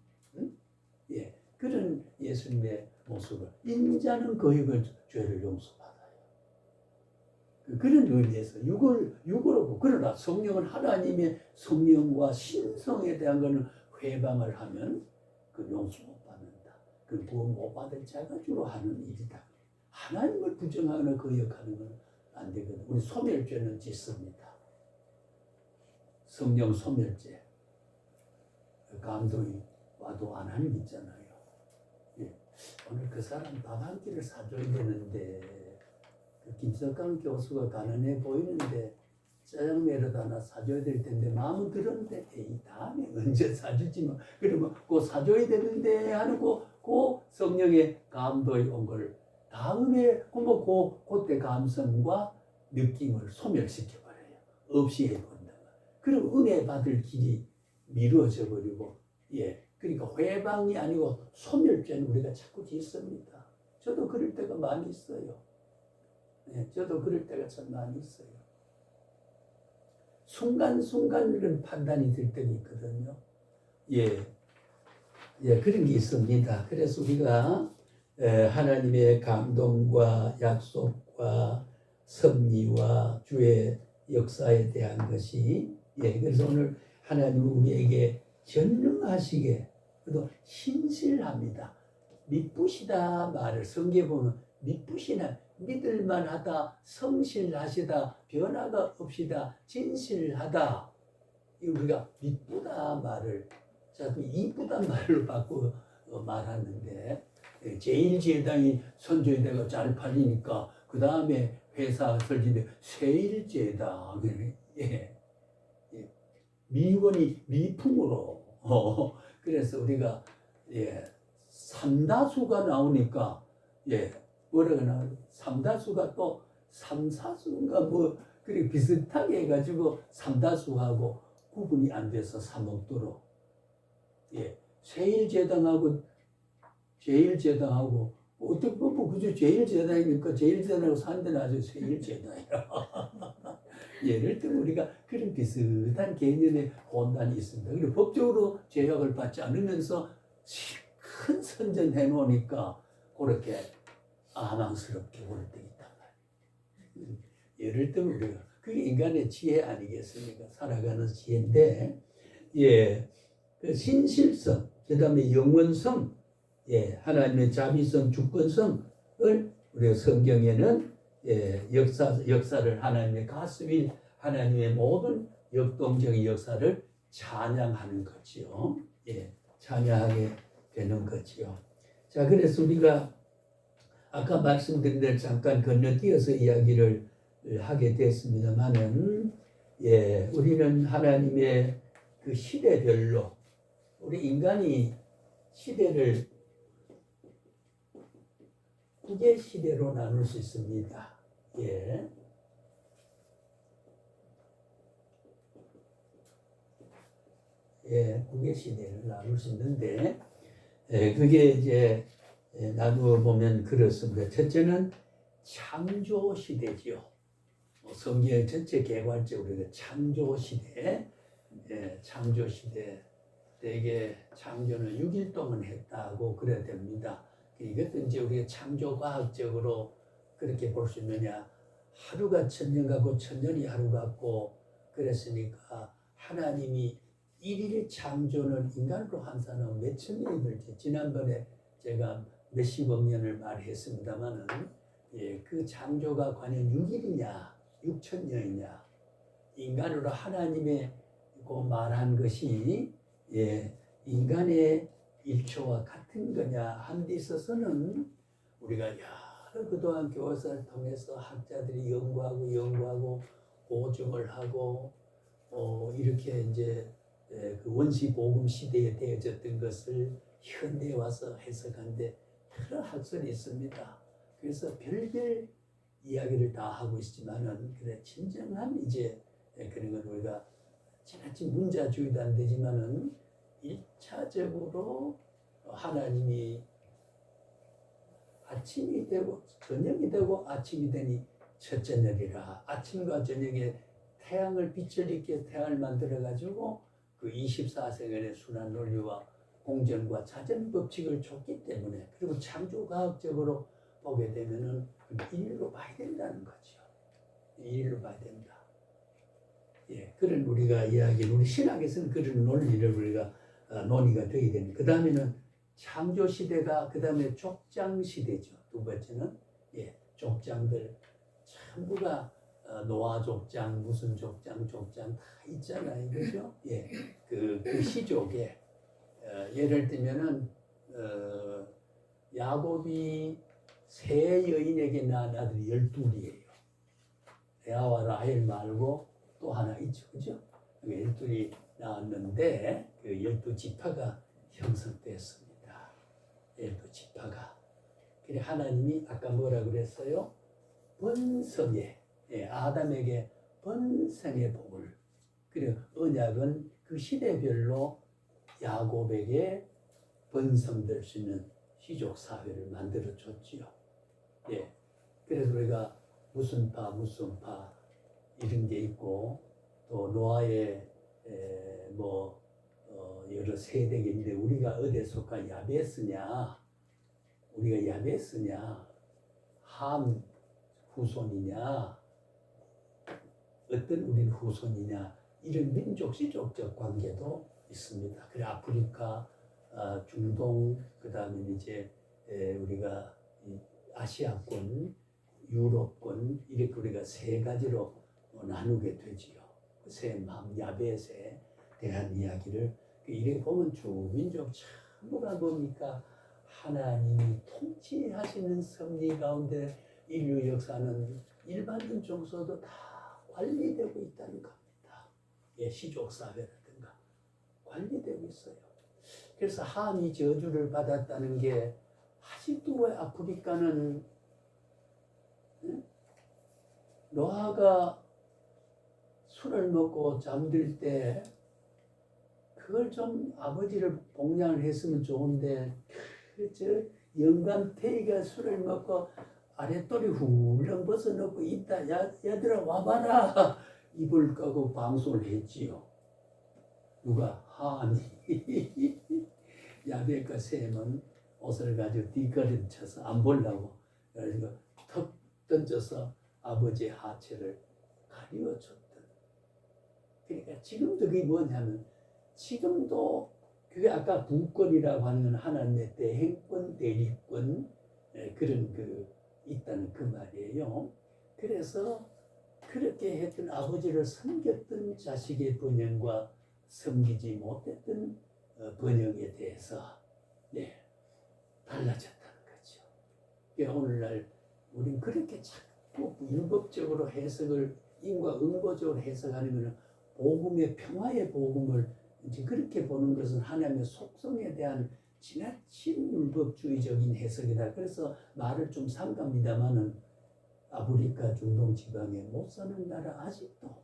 예, 그런 예수님의 모습을 인자는 거역을 죄를 용서받아요. 그런 의미에서 육으로 그러나 성령은 하나님의 성령과 신성에 대한 것은 회방을 하면 그 용서 못 받는다. 그 구원 못 받을 자가 주로 하는 일이다. 하나님을 부정하거나 거역하는 건 안 되거든. 우리 소멸죄는 짓습니다. 성령 소멸죄. 감독이 와도 안 하는 게 있잖아요. 예. 오늘 그 사람 밥 한 끼를 사줘야 되는데 그 김석강 교수가 가난해 보이는데 짜장면이라도 하나 사줘야 될 텐데 마음은 들었는데 에이 다음에 언제 사주지 뭐 그러면 그 사줘야 되는데 하고 그 성령의 감동이 온 걸 다음에 그때 감성과 느낌을 소멸시켜 버려요. 없이 해본다. 그럼 은혜 받을 길이 미루어져 버리고 예 그러니까 회방이 아니고 소멸죄는 우리가 자꾸 짓습니다. 저도 그럴 때가 많이 있어요. 예, 저도 그럴 때가 참 많이 있어요. 순간순간 판단이 될 때가 있거든요. 예, 그런 게 있습니다. 그래서 우리가 하나님의 감동과 약속과 섭리와 주의 역사에 대한 것이 그래서 오늘 하나님 우리에게 전능하시게 그래도 신실합니다. 믿부시다 말을 성경에 보면 믿부시나 믿을만하다, 성실하시다, 변화가 없이다, 진실하다. 우리가 믿부다 말을 자꾸 이쁘다 말로 바꿔 말하는데 제1제당이 선조에다가 잘 팔리니까 그 다음에 회사 설치는데 세일제당 미원이 미풍으로 그래서 우리가 삼다수가 나오니까 뭐라고 나와 삼다수가 또 삼사수인가 뭐 그렇게 비슷하게 해가지고 삼다수하고 구분이 안 돼서 사먹도록 세일제당하고 제일제당하고 어떻게 보면 그저 제일제당이니까 제일제당하고 산 데는 아주 세일제당이라 예를 들면 우리가 그런 비슷한 개념의 혼란이 있습니다. 그리고 법적으로 제약을 받지 않으면서 큰 선전해 놓으니까 그렇게 아망스럽게 올 때 있단 말이에요. 예를 들면 우리가 그게 인간의 지혜 아니겠습니까? 살아가는 지혜인데 그 신실성, 그 다음에 영원성 하나님의 자비성, 주권성을 우리가 성경에는 역사를 하나님의 가스윌 하나님의 모든 역동적인 역사를 찬양하는 거지요. 찬양하게 되는 거지요. 자, 그래서 우리가 아까 말씀드린 대로 잠깐 건너뛰어서 이야기를 하게 됐습니다만은, 우리는 하나님의 그 시대별로 우리 인간이 시대를 9개 시대로 나눌 수 있습니다. 국의 시대를 나눌 수 있는데, 그게 이제 나누어 보면 그렇습니다. 첫째는 창조 시대지요. 성경 전체 개괄적으로 창조 시대, 창조 시대. 대개 창조는 6일 동안 했다고 그래야 됩니다. 이것도 이제 우리가 창조 과학적으로 그렇게 볼 수 있느냐? 하루가 천년 같고 천년이 하루 같고 그랬으니까 하나님이 일일 창조는 인간으로 환산하면 몇천 년이 들지. 지난번에 제가 몇십억 년을 말했습니다만은, 그 창조가 과연 6일이냐 6천 년이냐, 인간으로 하나님의 그 말한 것이 인간의 일초와 같은 거냐 한 데 있어서는 우리가 여러 그동안 교사를 통해서 학자들이 연구하고 고증을 하고 이렇게 이제 그 원시 복음 시대에 되어졌던 것을 현대에 와서 해석하는데 여러 학설이 있습니다. 그래서 별별 이야기를 다 하고 있지만은 그래 진정한 이제 그런 건 우리가 지나친 문자주의도 안 되지만은 1차적으로 하나님이 아침이 되고 저녁이 되고 아침이 되니 첫째 날이라. 아침과 저녁에 태양을 빛을 있게 태양을 만들어 가지고 그 24세간의 순환 논리와 공전과 자전 법칙을 줬기 때문에, 그리고 창조 과학적으로 보게 되면은 일일로 봐야 된다는 거죠. 일일로 봐야 된다. 그런 우리가 이야기를, 우리 신학에서는 그런 논리를 우리가 논의가 되게 됩니다. 그 다음에는 창조 시대가, 그 다음에 족장 시대죠. 두 번째는 족장들 전부가 노아 족장, 무슨 족장 다 있잖아요, 그죠? 그 시족에 예를 들면은 야곱이 세 여인에게 낳은 아들이 12이에요. 레아와 라헬 말고 또 하나 있죠, 그죠? 12이 나왔는데 그 12지파가 형성됐습니다. 12지파가. 그래 하나님이 아까 뭐라 그랬어요? 번성의, 아담에게 번성의 복을, 그리고 언약은 그 시대별로 야곱에게 번성될 수 있는 시족 사회를 만들어 줬지요. 그래서 우리가 무슨 파 이런 게 있고, 또 노아의 여러 세대가 있는데 우리가 어디에 속한 야베스냐, 우리가 야베스냐, 함 후손이냐, 어떤 우리는 후손이냐, 이런 민족 시족적 관계도 있습니다. 그래 아프리카, 중동, 그 다음에 이제 우리가 아시아권, 유럽권, 이렇게 우리가 세 가지로 나누게 되지요. 셈, 함, 야벳에 대한 이야기를 이렇게 보면 쭉 민족 전부가 뭡니까? 하나님이 통치하시는 섭리 가운데 인류 역사는 일반인 정서도 다 관리되고 있다는 겁니다. 시족사회라든가 관리되고 있어요. 그래서 함이 저주를 받았다는 게 아직도 왜 아프리카는 노아가 술을 먹고 잠들 때 그걸 좀 아버지를 복양을 했으면 좋은데, 저 영감 태희가 술을 먹고 아랫도리 훌렁 벗어놓고 있다. 얘들아 와봐라. 이불 까고 방송을 했지요. 누가? 함이. 야벳과 셈은 옷을 가지고 뒷걸음 쳐서 안 보려고 그래서 턱 던져서 아버지의 하체를 가리워줬던. 그러니까 지금도 그게 뭐냐면, 지금도 그게 아까 부권이라고 하는 하나님의 대행권, 대리권 그런 있다는 그 말이에요. 그래서 그렇게 했던 아버지를 섬겼던 자식의 번영과 섬기지 못했던 번영에 대해서 달라졌다는 거죠. 그러니까 오늘날 우리는 그렇게 자꾸 율법적으로 해석을 인과응보적으로 해석하는 것은 복음의 평화의 복음을 그렇게 보는 것은 하나님의 속성에 대한 지나친 율법주의적인 해석이다. 그래서 말을 좀 삼갑니다마는 아프리카 중동 지방에 못 사는 나라 아직도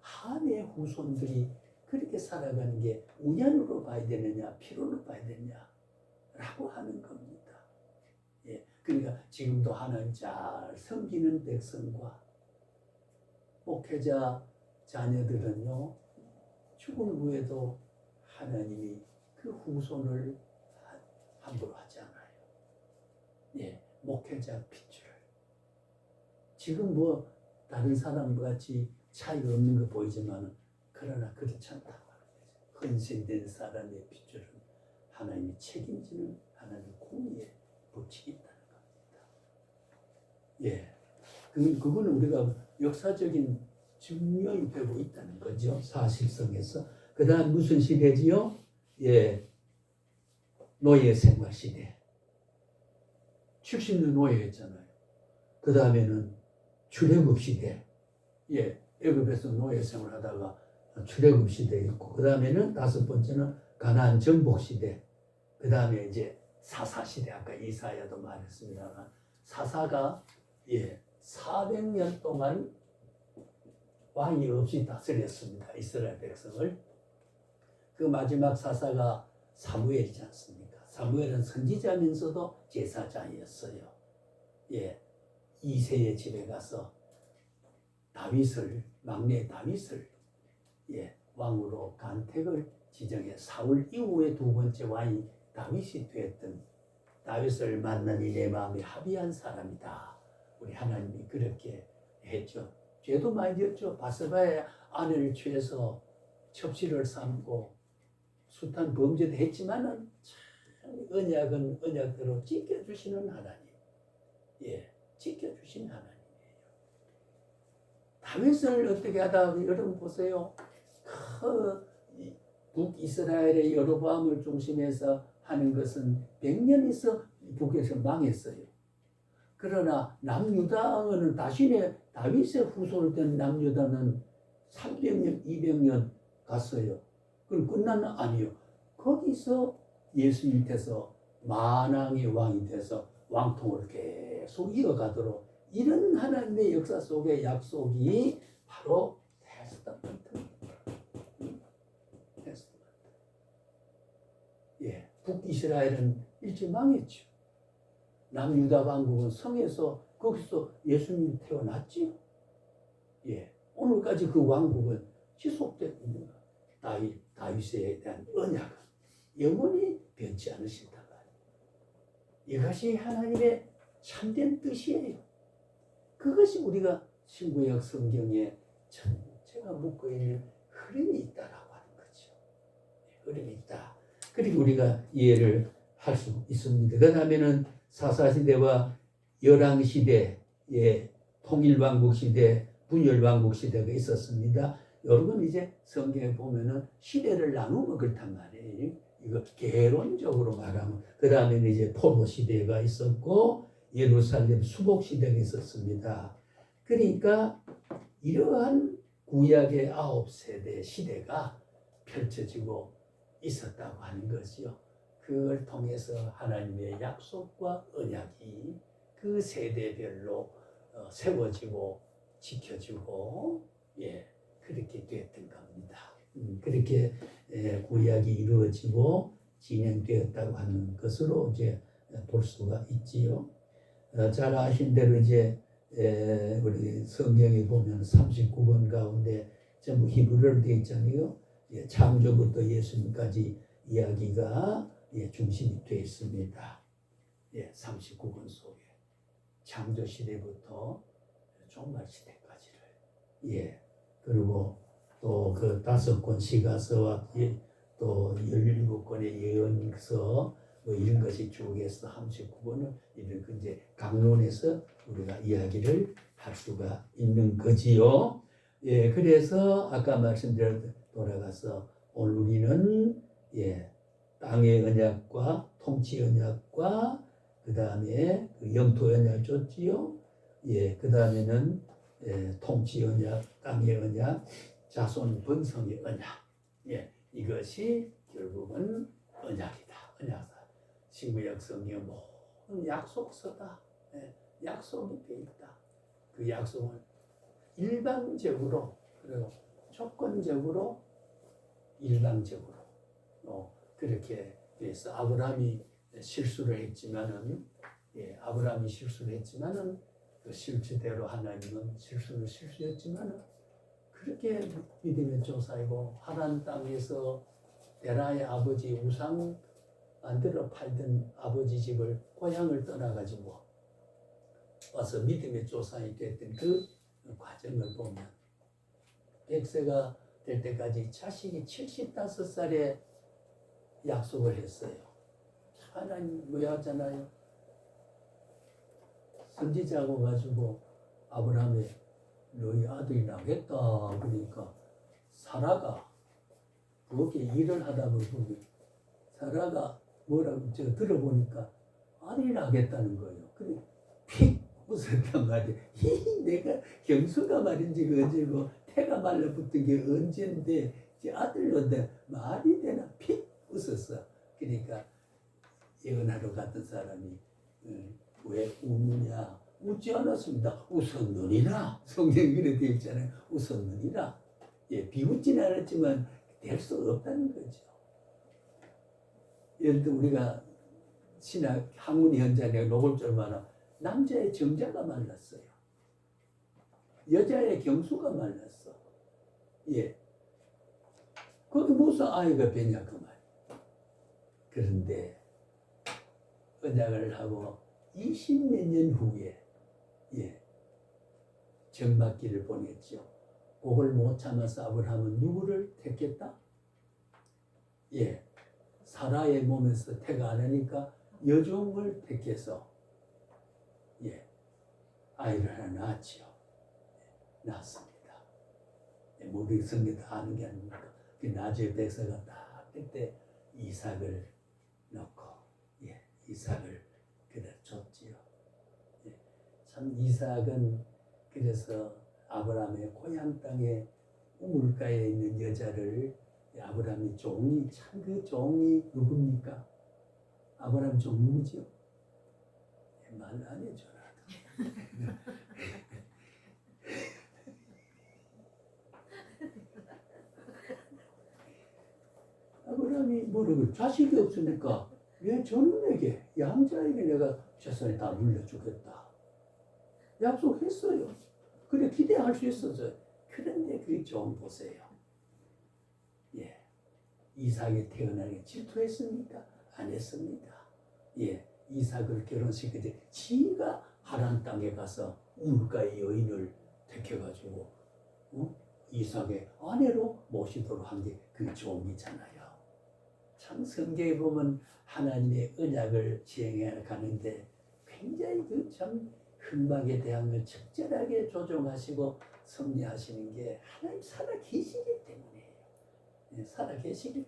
함의 후손들이 그렇게 살아가는 게 우연으로 봐야 되느냐 필요로 봐야 되느냐라고 하는 겁니다. 그러니까 지금도 하나님 잘 섬기는 백성과 목회자 자녀들은요 죽은 후에도 하나님이 그 후손을 함부로 하지 않아요. 목회자 핏줄을 지금 뭐 다른 사람과 같이 차이가 없는 거 보이지만 그러나 그렇지 않다고 하는 거죠. 헌신된 사람의 핏줄은 하나님이 책임지는 하나님의 공의에 법칙이 있다는 겁니다. 그거는 우리가 역사적인 중요히 되고 있다는 거죠. 사실성에서. 그 다음 무슨 시대지요? 노예 생활 시대. 70년 노예였잖아요. 그 다음에는 출애굽 시대. 애굽에서 노예 생활하다가 출애굽 시대 있고, 그 다음에는 다섯 번째는 가나안 정복 시대. 그 다음에 이제 사사 시대. 아까 이사야도 말했습니다만 사사가 400년 동안 왕이 없이 다스렸습니다. 이스라엘 백성을. 그 마지막 사사가 사무엘이지 않습니까? 사무엘은 선지자면서도 제사장이었어요. 이새의 집에 가서 다윗을, 막내 다윗을 왕으로 간택을 지정해 사울 이후에 두 번째 왕이 다윗이 되었던, 다윗을 만나니 내 마음이 합의한 사람이다. 우리 하나님이 그렇게 했죠. 죄도 많이 지었죠. 바세바의 아내를 취해서 첩시를 삼고 숱한 범죄도 했지만은 참 언약은 언약대로 지켜주시는 하나님. 지켜주신 하나님이에요. 다윗을 어떻게 하다 여러분 보세요. 북이스라엘의 여로보암을 중심해서 하는 것은 100년 있어 북에서 망했어요. 그러나 남유다는 다윗의 후손을 된 남유다는 300년, 200년 갔어요. 그럼 끝났나? 아니요. 거기서 예수님 밑에서 만왕의 왕이 돼서 왕통을 계속 이어가도록, 이런 하나님의 역사 속의 약속이 바로 테스타먼트입니다. 북이스라엘은 일찍 망했죠. 남유다 왕국은 성에서 거기서 예수님이 태어났지요. 오늘까지 그 왕국은 지속되고 있는 거예요. 다윗에 대한 언약은 영원히 변치 않으신다 말이에요. 이것이 하나님의 참된 뜻이에요. 그것이 우리가 신구약 성경에 전체가 묻고 있는 흐름이 있다라고 하는 거죠. 흐름이 있다. 그리고 우리가 이해를 할 수 있습니다. 그 다음에는 사사시대와 열왕시대, 통일왕국시대, 분열왕국시대가 있었습니다. 여러분 이제 성경에 보면은 시대를 나누면 그렇단 말이에요. 이거 개론적으로 말하면. 그 다음에는 이제 포로시대가 있었고 예루살렘 수복시대가 있었습니다. 그러니까 이러한 구약의 9세대 시대가 펼쳐지고 있었다고 하는 것이요. 그걸 통해서 하나님의 약속과 언약이 그 세대별로 세워지고 지켜지고 그렇게 됐던 겁니다. 그렇게 구약이 이루어지고 진행되었다고 하는 것으로 이제 볼 수가 있지요. 잘 아신 대로 이제 우리 성경에 보면 39권 가운데 전부 히브리어로 되어 있잖아요. 창조부터 예수님까지 이야기가 중심이 되어 있습니다. 39권 속에 창조 시대부터 종말 시대까지를. 그리고 또 그 5권 시가서와 또 17권의 예언서 뭐 이런 것이 쭉 해서 39권을 이런 그 이제 강론에서 우리가 이야기를 할 수가 있는 거지요. 예, 그래서 아까 말씀드린 돌아가서 오늘 우리는 땅의 언약과 통치 언약과 그 다음에 그 영토 언약 줬지요. 그 다음에는 통치 언약, 땅의 언약, 자손 번성의 언약. 이것이 결국은 언약이다. 언약이다. 신구약 성경 모든 약속서다. 약속이 돼 있다. 그 약속은 일방적으로 그리고 조건적으로 일방적으로 그렇게 돼서 아브라함이 실수를 했지만은 아브라함이 실수를 했지만은 그 실체대로 하나님은 실수했지만은 그렇게 믿음의 조사이고 하란 땅에서 베라의 아버지 우상 만들어 팔던 아버지 집을 고향을 떠나가지고 와서 믿음의 조상이 됐던 그 과정을 보면 100세가 될 때까지 자식이 75살에 약속을 했어요. 하나님 왜 하잖아요. 선지자고 가지고 아브라함이 너희 아들이 나겠다 그러니까 사라가 그렇게 일을 하다 보니 사라가 뭐라고 제가 들어보니까 아들이 나겠다는 거예요. 그래 픽 웃었단 말이에요. 내가 경수가 말인지 언제고 태가 말라붙은 게 언젠데 제 아들인데 말이 되나 픽 웃었어. 그러니까 예언하러 갔던 사람이 왜 우느냐? 웃지 않았습니다. 웃었느니라. 성경에 그래 되어 있잖아요. 웃었느니라. 비웃지는 않았지만 될 수 없다는 거죠. 예를 들어 우리가 신학 학문 현장에 노골절만한 남자의 정자가 말랐어요. 여자의 경수가 말랐어. 거기 무슨 아이가 되냐 그 말. 그런데 언약을 하고 20몇 년 후에 정막기를 보냈죠. 그걸 못 참아서 아브라함은 누구를 택했다? 사라의 몸에서 태가 안 하니까 여종을 택해서 아이를 하나 낳았지요. 낳았습니다. 모두 성경 다 아는 게 아닙니까? 그 나주의 백사가 딱 그때 이삭을 넣고 이삭을 그대로 줬지요. 참 이삭은 그래서 아브라함의 고향 땅에 우물가에 있는 여자를 아브라함이 종이 참 그 종이 누굽니까? 아브라함 종 누구지요? 말 안 해줘라. 아브라함이 뭐라고 자식이 없으니까 왜 저놈에게 양자에게 내가 재산을 다 물려주겠다. 약속했어요. 그래 기대할 수 있었어요. 그런데 그 종 보세요. 이삭이 태어나게 질투했습니까? 안 했습니다. 이삭을 결혼시킬 때 지가 하란 땅에 가서 우물가의 여인을 택해가지고 이삭의 아내로 모시도록 한 게 그 종이잖아요. 참 성경에 보면 하나님의 언약을 시행해 가는데 굉장히 그 참 흠막에 대한 걸 적절하게 조정하시고 섭리하시는 게 하나님 살아 계시기 때문이에요. 살아 계시기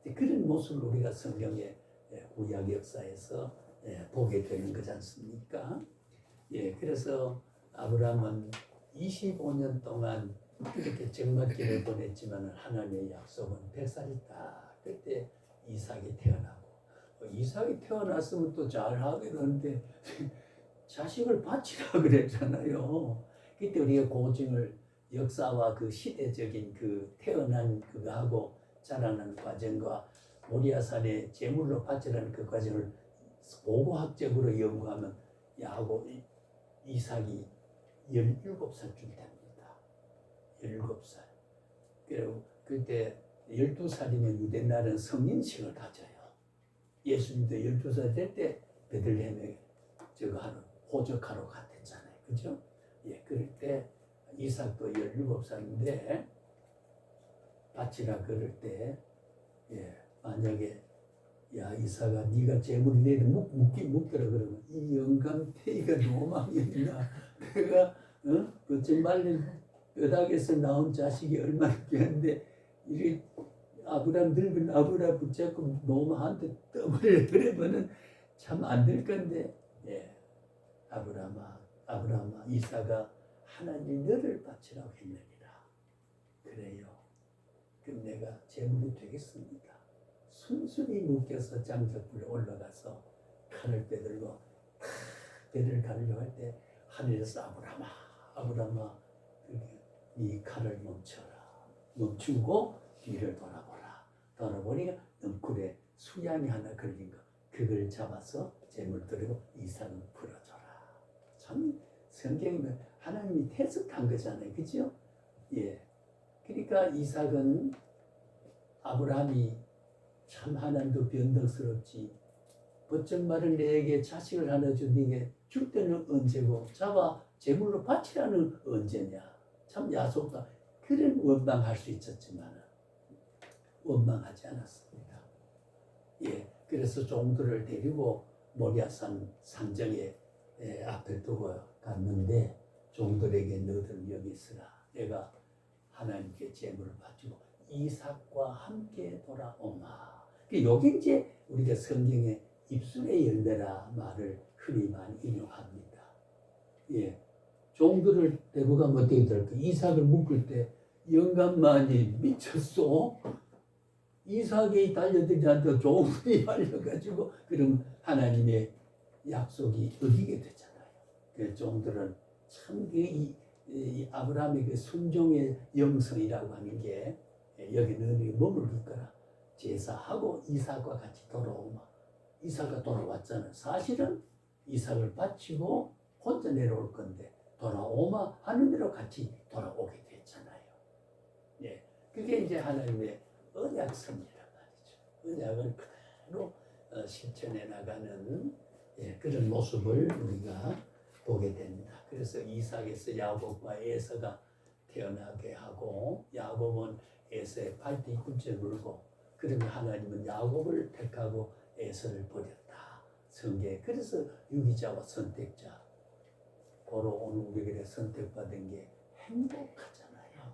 때문이에요. 그런 모습을 우리가 성경의 구약 역사에서 보게 되는 거지 않습니까? 그래서 아브라함은 25년 동안 그렇게 정막기를 보냈지만 하나님의 약속은 100살이 딱 그때 이삭이 태어나고 이삭이 태어났으면 또 잘하게 되는데 자식을 바치라 그랬잖아요. 그때 우리가 고증을 역사와 그 시대적인 그 태어난 그거하고 자라는 과정과 모리아산에 제물로 바치라는 그 과정을 고고학적으로 연구하면 야하고 이삭이 17살쯤 됩니다. 17살. 그리고 그때 12살이면 유대날은 성인식을 가져요. 예수님도 12살 될 때 베들레헴에 저거 하러 호적하러 갔댔잖아요. 그죠? 그럴 때 이삭도 17살인데 바치라 그럴 때 만약에 야 이사가 네가 재물이 내려 묵더라 그러면 이 영감태이가 노망이었나 내가 그쯤 말린 뼈다귀에서 나온 자식이 얼마나 귀한데 이리 아브라함 늙은 아브라함 붙잡고 노마한테 떠버려 그러면은 참 안 될 건데 아브라함아 이사가 하나님이 너를 바치라고 했느니라 그래요. 그럼 내가 제물이 되겠습니다. 순순히 묶여서 장작불에 올라가서 칼을 빼들고 배를 가르려 할 때 하늘에서 아브라함아 이 칼을 멈추고 뒤를 돌아보니까 넝쿨에 수양이 하나 걸린 거 그걸 잡아서 제물 드리고 이삭을 풀어줘라. 참 성경이 하나님이 태석한 거잖아요, 그죠? 그러니까 이삭은 아브라함이 참 하나님도 변덕스럽지. 어쩐 말을 내게 자식을 하나 주니 게 줄 때는 언제고 잡아 제물로 바치라는 언제냐. 참 야속다. 그런 원망할 수 있었지만 원망하지 않았습니다. 그래서 종들을 데리고 모리아산 산정에 앞에 두고 갔는데 종들에게 너들 여기 있으라. 내가 하나님께 제물을 바치고 이삭과 함께 돌아오마. 여기 이제 우리가 성경에 입술의 열매라 말을 흔히 많이 인용합니다. 종들을 데리고 가면 어떻게 될까? 이삭을 묶을 때 영감만이 미쳤어. 이삭이 달려들지 않고 종들이 달려가지고 그럼 하나님의 약속이 어기게 되잖아요. 그 종들은 참 이 아브라함의 그 순종의 영성이라고 하는 게 여기 너희 머물길 거라. 제사하고 이삭과 같이 돌아오마. 이삭가 돌아왔잖아. 사실은 이삭을 바치고 혼자 내려올 건데 돌아오마 하는 대로 같이 돌아오게 됐잖아요. 그게 이제 하나님의 언약성이란 말이죠. 언약을 그대로 실천해 나가는 그런 모습을 우리가 보게 됩니다. 그래서 이삭에서 야곱과 에서가 태어나게 하고 야곱은 에서의 발뒤꿈치를 물고 그러면 하나님은 야곱을 택하고 에서를 버렸다. 성경에 그래서 유기자와 선택자 고로 오늘 우리에게 선택받은 게 행복하잖아요.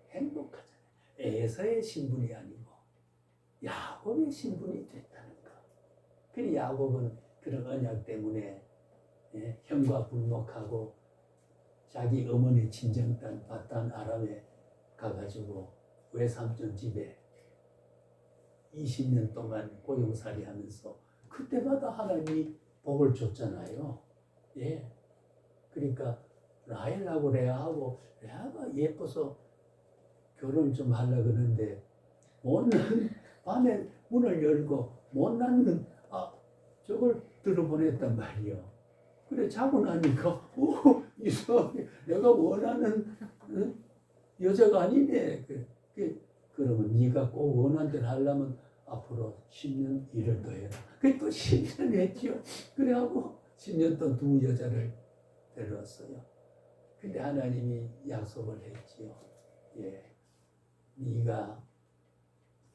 행복하잖아요. 에서의 신분이 아니고 야곱의 신분이 됐다는 거. 그래서 야곱은 그런 언약 때문에 형과 불목하고 자기 어머니 친정딸 바단 아람에 가가지고 외삼촌 집에 20년 동안 고용살이 하면서 그때마다 하나님이 복을 줬잖아요. 그러니까 라헬하고 레아하고 레아가 예뻐서 결혼 좀 하려고 그러는데 못난 밤에 문을 열고 못난 저걸 들어보냈단 말이요. 그래 자고 나니까 이상하게 내가 원하는 여자가 아니네. 그러면 네가 꼭 원하는 대로 하려면 앞으로 10년 일을 더 해라. 그래 또 10년 했죠. 그래하고 10년 동안 두 여자를 데려왔어요. 근데 하나님이 약속을 했지요. 네가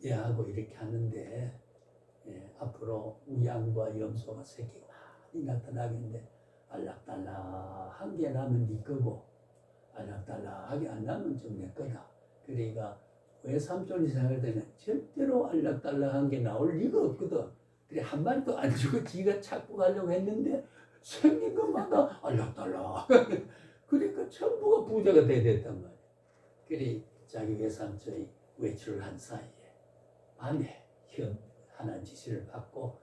얘하고 이렇게 하는데 앞으로 우양과 염소가 새끼가 많이 나타나겠는데 알락달락한 게 나면 네 거고 알락달락하게 안 나면 좀 내 거다. 그러니까 외삼촌이 생각할 때는 절대로 알락달락한 게 나올 리가 없거든. 그래 한 마리도 안 주고 지가 찾고 가려고 했는데 생긴 것마다 알락달락. 그러니까 전부가 부자가 돼야 됐단 말이야. 그래 자기 외삼촌이 외출을 한 사이에 밤에 하나님 지시를 받고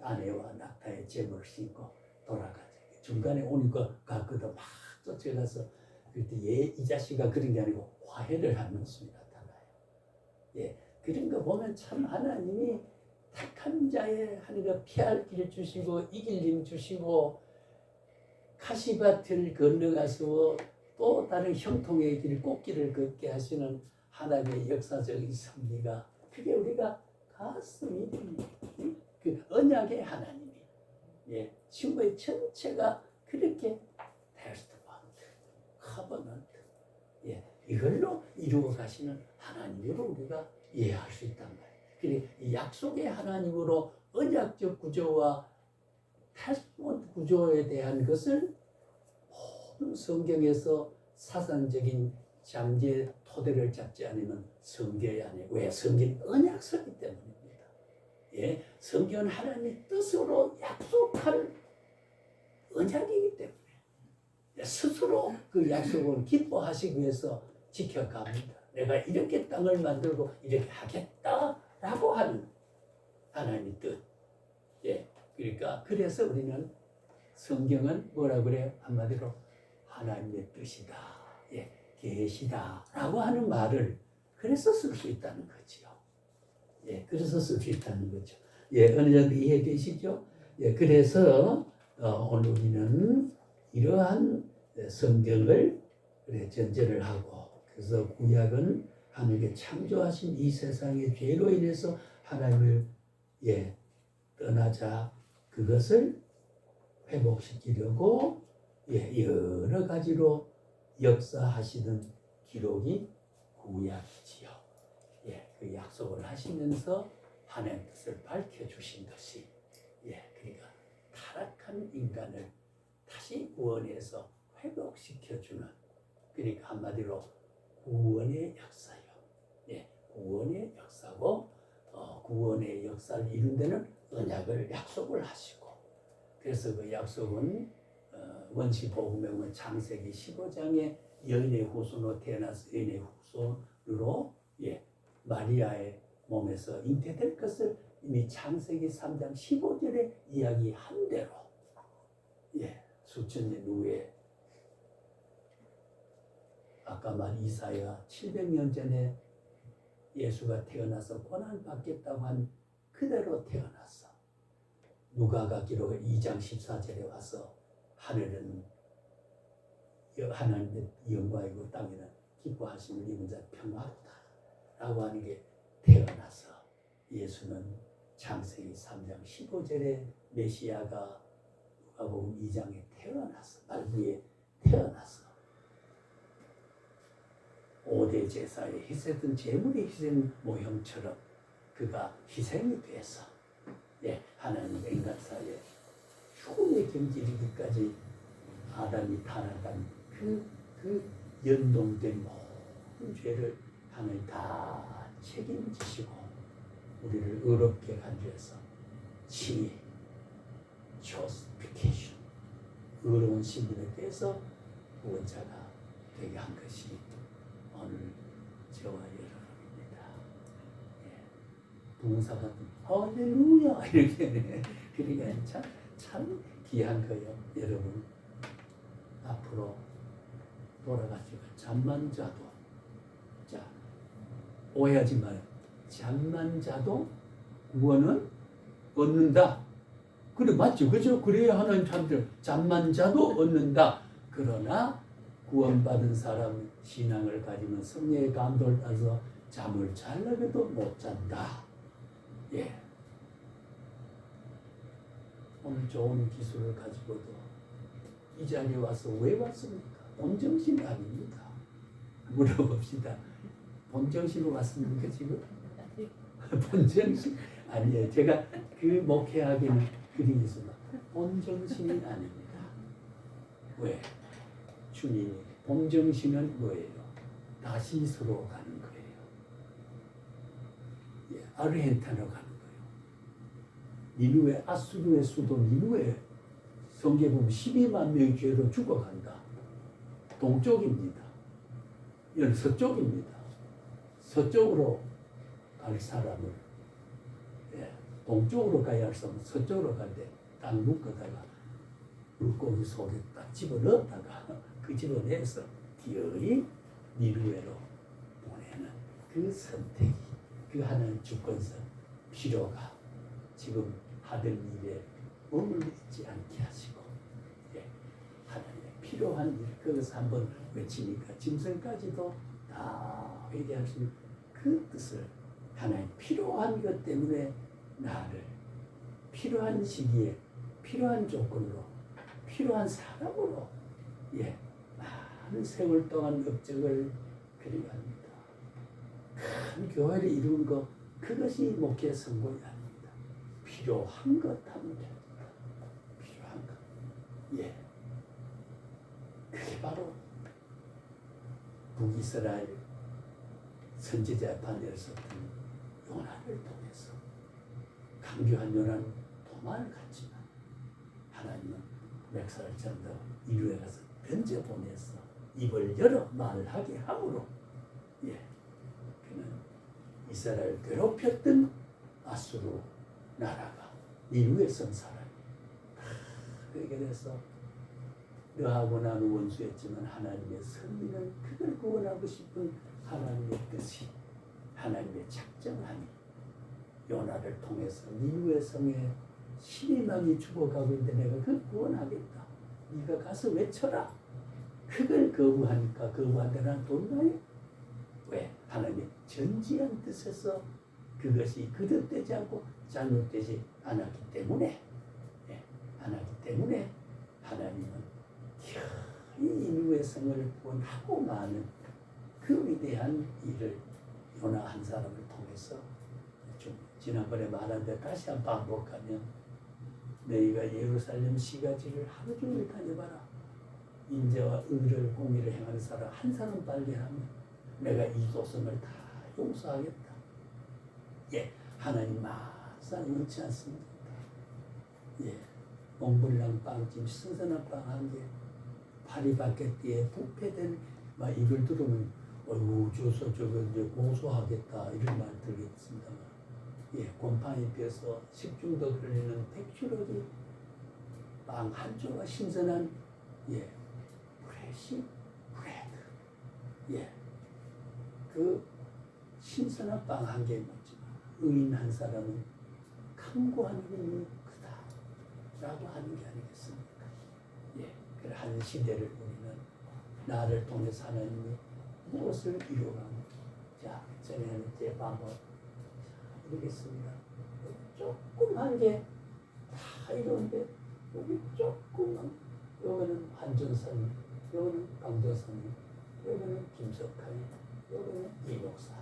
아내와 낙타의 제물을 신고 돌아가지. 중간에 오니까 갔거든. 막 쫓아가서 그때 이 자식아 그런 게 아니고 화해를 하는 모습이 나타나요. 그런 거 보면 참 하나님이 택한 자의 하나님가 피할 길 주시고 이길 힘 주시고 가시밭을 건너가서 또 다른 형통의 길 꽃길을 걷게 하시는 하나님의 역사적인 섭리가 그게 우리가 가슴이 그 언약의 하나님이 친구의 전체가 그렇게 테스트먼트, 커버넌트 이걸로 이루어 가시는 하나님으로 우리가 이해할 수 있단 말이에요. 그러니 이 약속의 하나님으로 언약적 구조와 탈스몬 구조에 대한 것을 모든 성경에서 사상적인 잠재 토대를 잡지 않으면 성경이 아니에요. 왜? 성경은 언약서이기 때문입니다. 예, 성경은 하나님의 뜻으로 약속한 언약이기 때문에 스스로 그 약속을 기뻐하시기 위해서 지켜갑니다. 내가 이렇게 땅을 만들고 이렇게 하겠다라고 하는 하나님의 뜻. 예, 그러니까 그래서 우리는 성경은 뭐라 그래요? 한마디로 하나님의 뜻이다. 예, 계시다라고 하는 말을 그래서 쓸 수 있다는 거지요. 예, 그래서 쓸 수 있다는 거죠. 예, 어느 정도 이해되시죠? 예, 그래서 오늘 우리는 이러한 성경을 전제를 하고, 그래서 구약은 하나님께 창조하신 이 세상의 죄로 인해서 하나님을 떠나자 그것을 회복시키려고 여러 가지로 역사하시는 기록이 구약이지요. 그 약속을 하시면서 하나님의 뜻을 밝혀주신 것이 그러니까 타락한 인간을 다시 구원해서 회복시켜주는, 그러니까 한마디로 구원의 역사요. 구원의 역사고 구원의 역사를 이룬 데는 언약을 약속을 하시고, 그래서 그 약속은 원시 복음에 창세기 15장에 여인의 후손으로 태어나서 여인의 후손으로 마리아의 몸에서 잉태될 것을 이미 창세기 3장 15절에 이야기한 대로 수천 년 후에 아까 말 이사야 700년 전에 예수가 태어나서 고난 받겠다고 한 그대로 태어났어. 누가가 기록 2장 14절에 와서 하늘은 하나님의 영광이고 땅에는 기뻐하심을 입은 자 평화로다 라고 하는 게 태어나서, 예수는 창세기 3장 15절에 메시아가 누가복음 2장에 태어났어. 말부에 태어났어. 5대 제사에 희생된 제물의 희생 모형처럼 그가 희생이 돼서 하나님과 인간 사이에 죽음의 경지이기까지 아담이 타락한 그 연동된 모든 죄를 하나님 다 책임지시고 우리를 의롭게 간주해서 지혜, justification, 의로운 신분에 대해서 구원자가 되게 한 것이 오늘 저와 여러분입니다. 동사가 할렐루야 이렇게 그러니까 참 귀한 거예요. 여러분 앞으로 돌아가시고 잠만 자도, 자 오해하지 마요. 잠만 자도 구원은 얻는다. 그래 맞죠, 그죠? 그래야 하나님 참들 잠만 자도 얻는다. 그러나 구원받은 사람 신앙을 가지면 성령의 감동을 따서 잠을 자려고도 못 잔다. 오늘 좋은 기술을 가지고도 이 자리에 와서 왜 왔습니까? 본정신이 아닙니다. 물어봅시다. 본정신으로 왔습니까 지금? 본정신 아니에요. 제가 그 목회하기는 그리 있으나 본정신이 아닙니다. 왜? 주님이 본정신은 뭐예요? 다시스로 가는 거예요. 아르헨티나로 가는 거예요. 니누에, 아수르의 수도 니누에 성경에 보면 12만 명이 죄로 죽어간다. 동쪽입니다. 이건 서쪽입니다. 서쪽으로 갈 사람을 동쪽으로 가야 할 사람은 서쪽으로 갈 때 딱 묶어다가 물고기 속에 딱 집어넣었다가 그 집어내서 기어이 니누에로 보내는 그 선택이, 그 하나님 주권성 필요가 지금 하던 일에 머물러 있지 않게 하시고 하나님의 필요한 일, 그것을 한번 외치니까 짐승까지도 다 회개할 수 있는 그 뜻을, 하나님 필요한 것 때문에 나를 필요한 시기에 필요한 조건으로 필요한 사람으로 많은 세월 동안 업적을 필요합니다. 큰 교회를 이룬 것, 그것이 목회 성공이 아닙니다. 필요한 것 하면 됩니다. 필요한 것. 예. 그게 바로 북이스라엘 선지자 반열에 섰던 요나를 통해서 강교한 요나는 도망을 갔지만 하나님은 멱살을 잡아 이루에 가서 던져보내서 입을 열어 말하게 함으로 예, 그는 이스라엘 괴롭혔던 아수르 나라가 니누에 선 사람이 그렇게 돼서 너하고 나는 원수였지만 하나님의 선민은 그걸 구원하고 싶은 하나님의 뜻이 하나님의 작정함이 요나를 통해서 니누의 성에 신임하게 죽어가고 있는데 내가 그걸 구원하겠다. 네가 가서 외쳐라. 그걸 거부하니까 거부한데 난 돌나요? 왜? 하나님의 전지한 뜻에서 그것이 거듭되지 않고 잘못되지 않았기 때문에 않았기 때문에 하나님은 이 인류의 성을 구원하고 마는 그 위대한 일을 요나 한 사람을 통해서 좀 지난번에 말한 데 다시 한번 반복하면 너희가 예루살렘 시가지를 하루 종일 다녀봐라. 인자와 의를 공의를 행하는 사람 한 사람 발견하면 내가 이 도성을 다 용서하겠다. 예, 하나님 마상 넣지 않습니다. 예, 몽블랑 빵집 신선한 빵 한 개, 파리바게뜨에 부패된 막 이걸 들으면 어이구 저서 저거 이제 고소하겠다 이런 말 들겠습니다만, 예, 곰팡이 펴서 식중독 걸리는 백주럭이 빵 한 조각 신선한 예, 프레시 브레드, 예, 그 신선한 빵 한 개 먹지만 의인 한 사람은 강구하는 힘이 크다라고 하는 게 아니겠습니까? 예, 그 한 시대를 우리는 나를 통해서 하나님이 무엇을 이루어가는 자, 전에는 제 방법 이루겠습니다. 조금 한 게 다 이루는데 여기 조금만 여기는 한전선이, 여기는 강전선이, 여기는 김석환이, 여기는 이목사.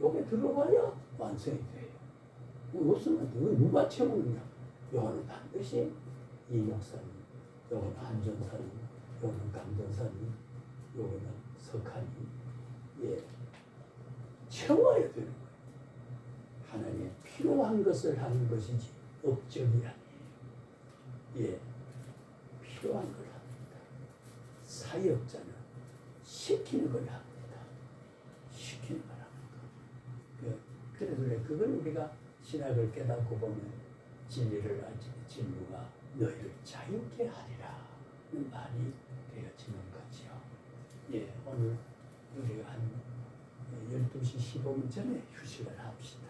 여기 들어가야 완성이 돼요. 무슨 말이에요? 이거 누가 채우느냐? 여기는 반드시 이목사님, 여기는 한전선이, 여기는 강전선이, 여기는 석환이, 예, 채워야 되는 거예요. 하나님의 필요한 것을 하는 것이지 업적이 아니에요. 예, 필요한 걸 합니다. 사역자는 시키는 걸 합니다. 시키는 걸 합니다. 그래서 그걸 우리가 신학을 깨닫고 보면 진리를 알지 진리가 너희를 자유케 하리라는 말이 되어지는 거지요. 예, 오늘 우리가 한 12시 15분 전에 휴식을 합시다.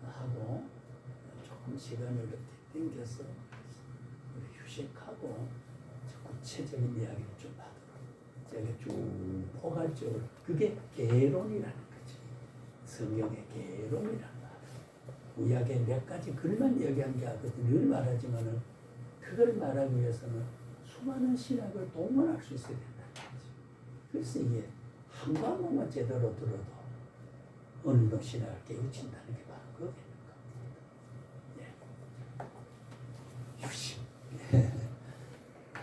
하고 조금 시간을 이렇게 당겨서 우리 휴식하고 구체적인 이야기를 좀 하도록 제가 쭉 포괄적으로 그게 개론이라는 거지. 성경의 개론이라는 말. 구약의 몇 가지 글만 얘기한 게 아니거든. 늘 말하지만은 그걸 말하기 위해서는 수많은 신학을 동원할 수 있어야 된다는 거지. 그래서 이게 한 과목만 제대로 들어도 어느 정도 신학을 깨우친다는 게 바로 그게.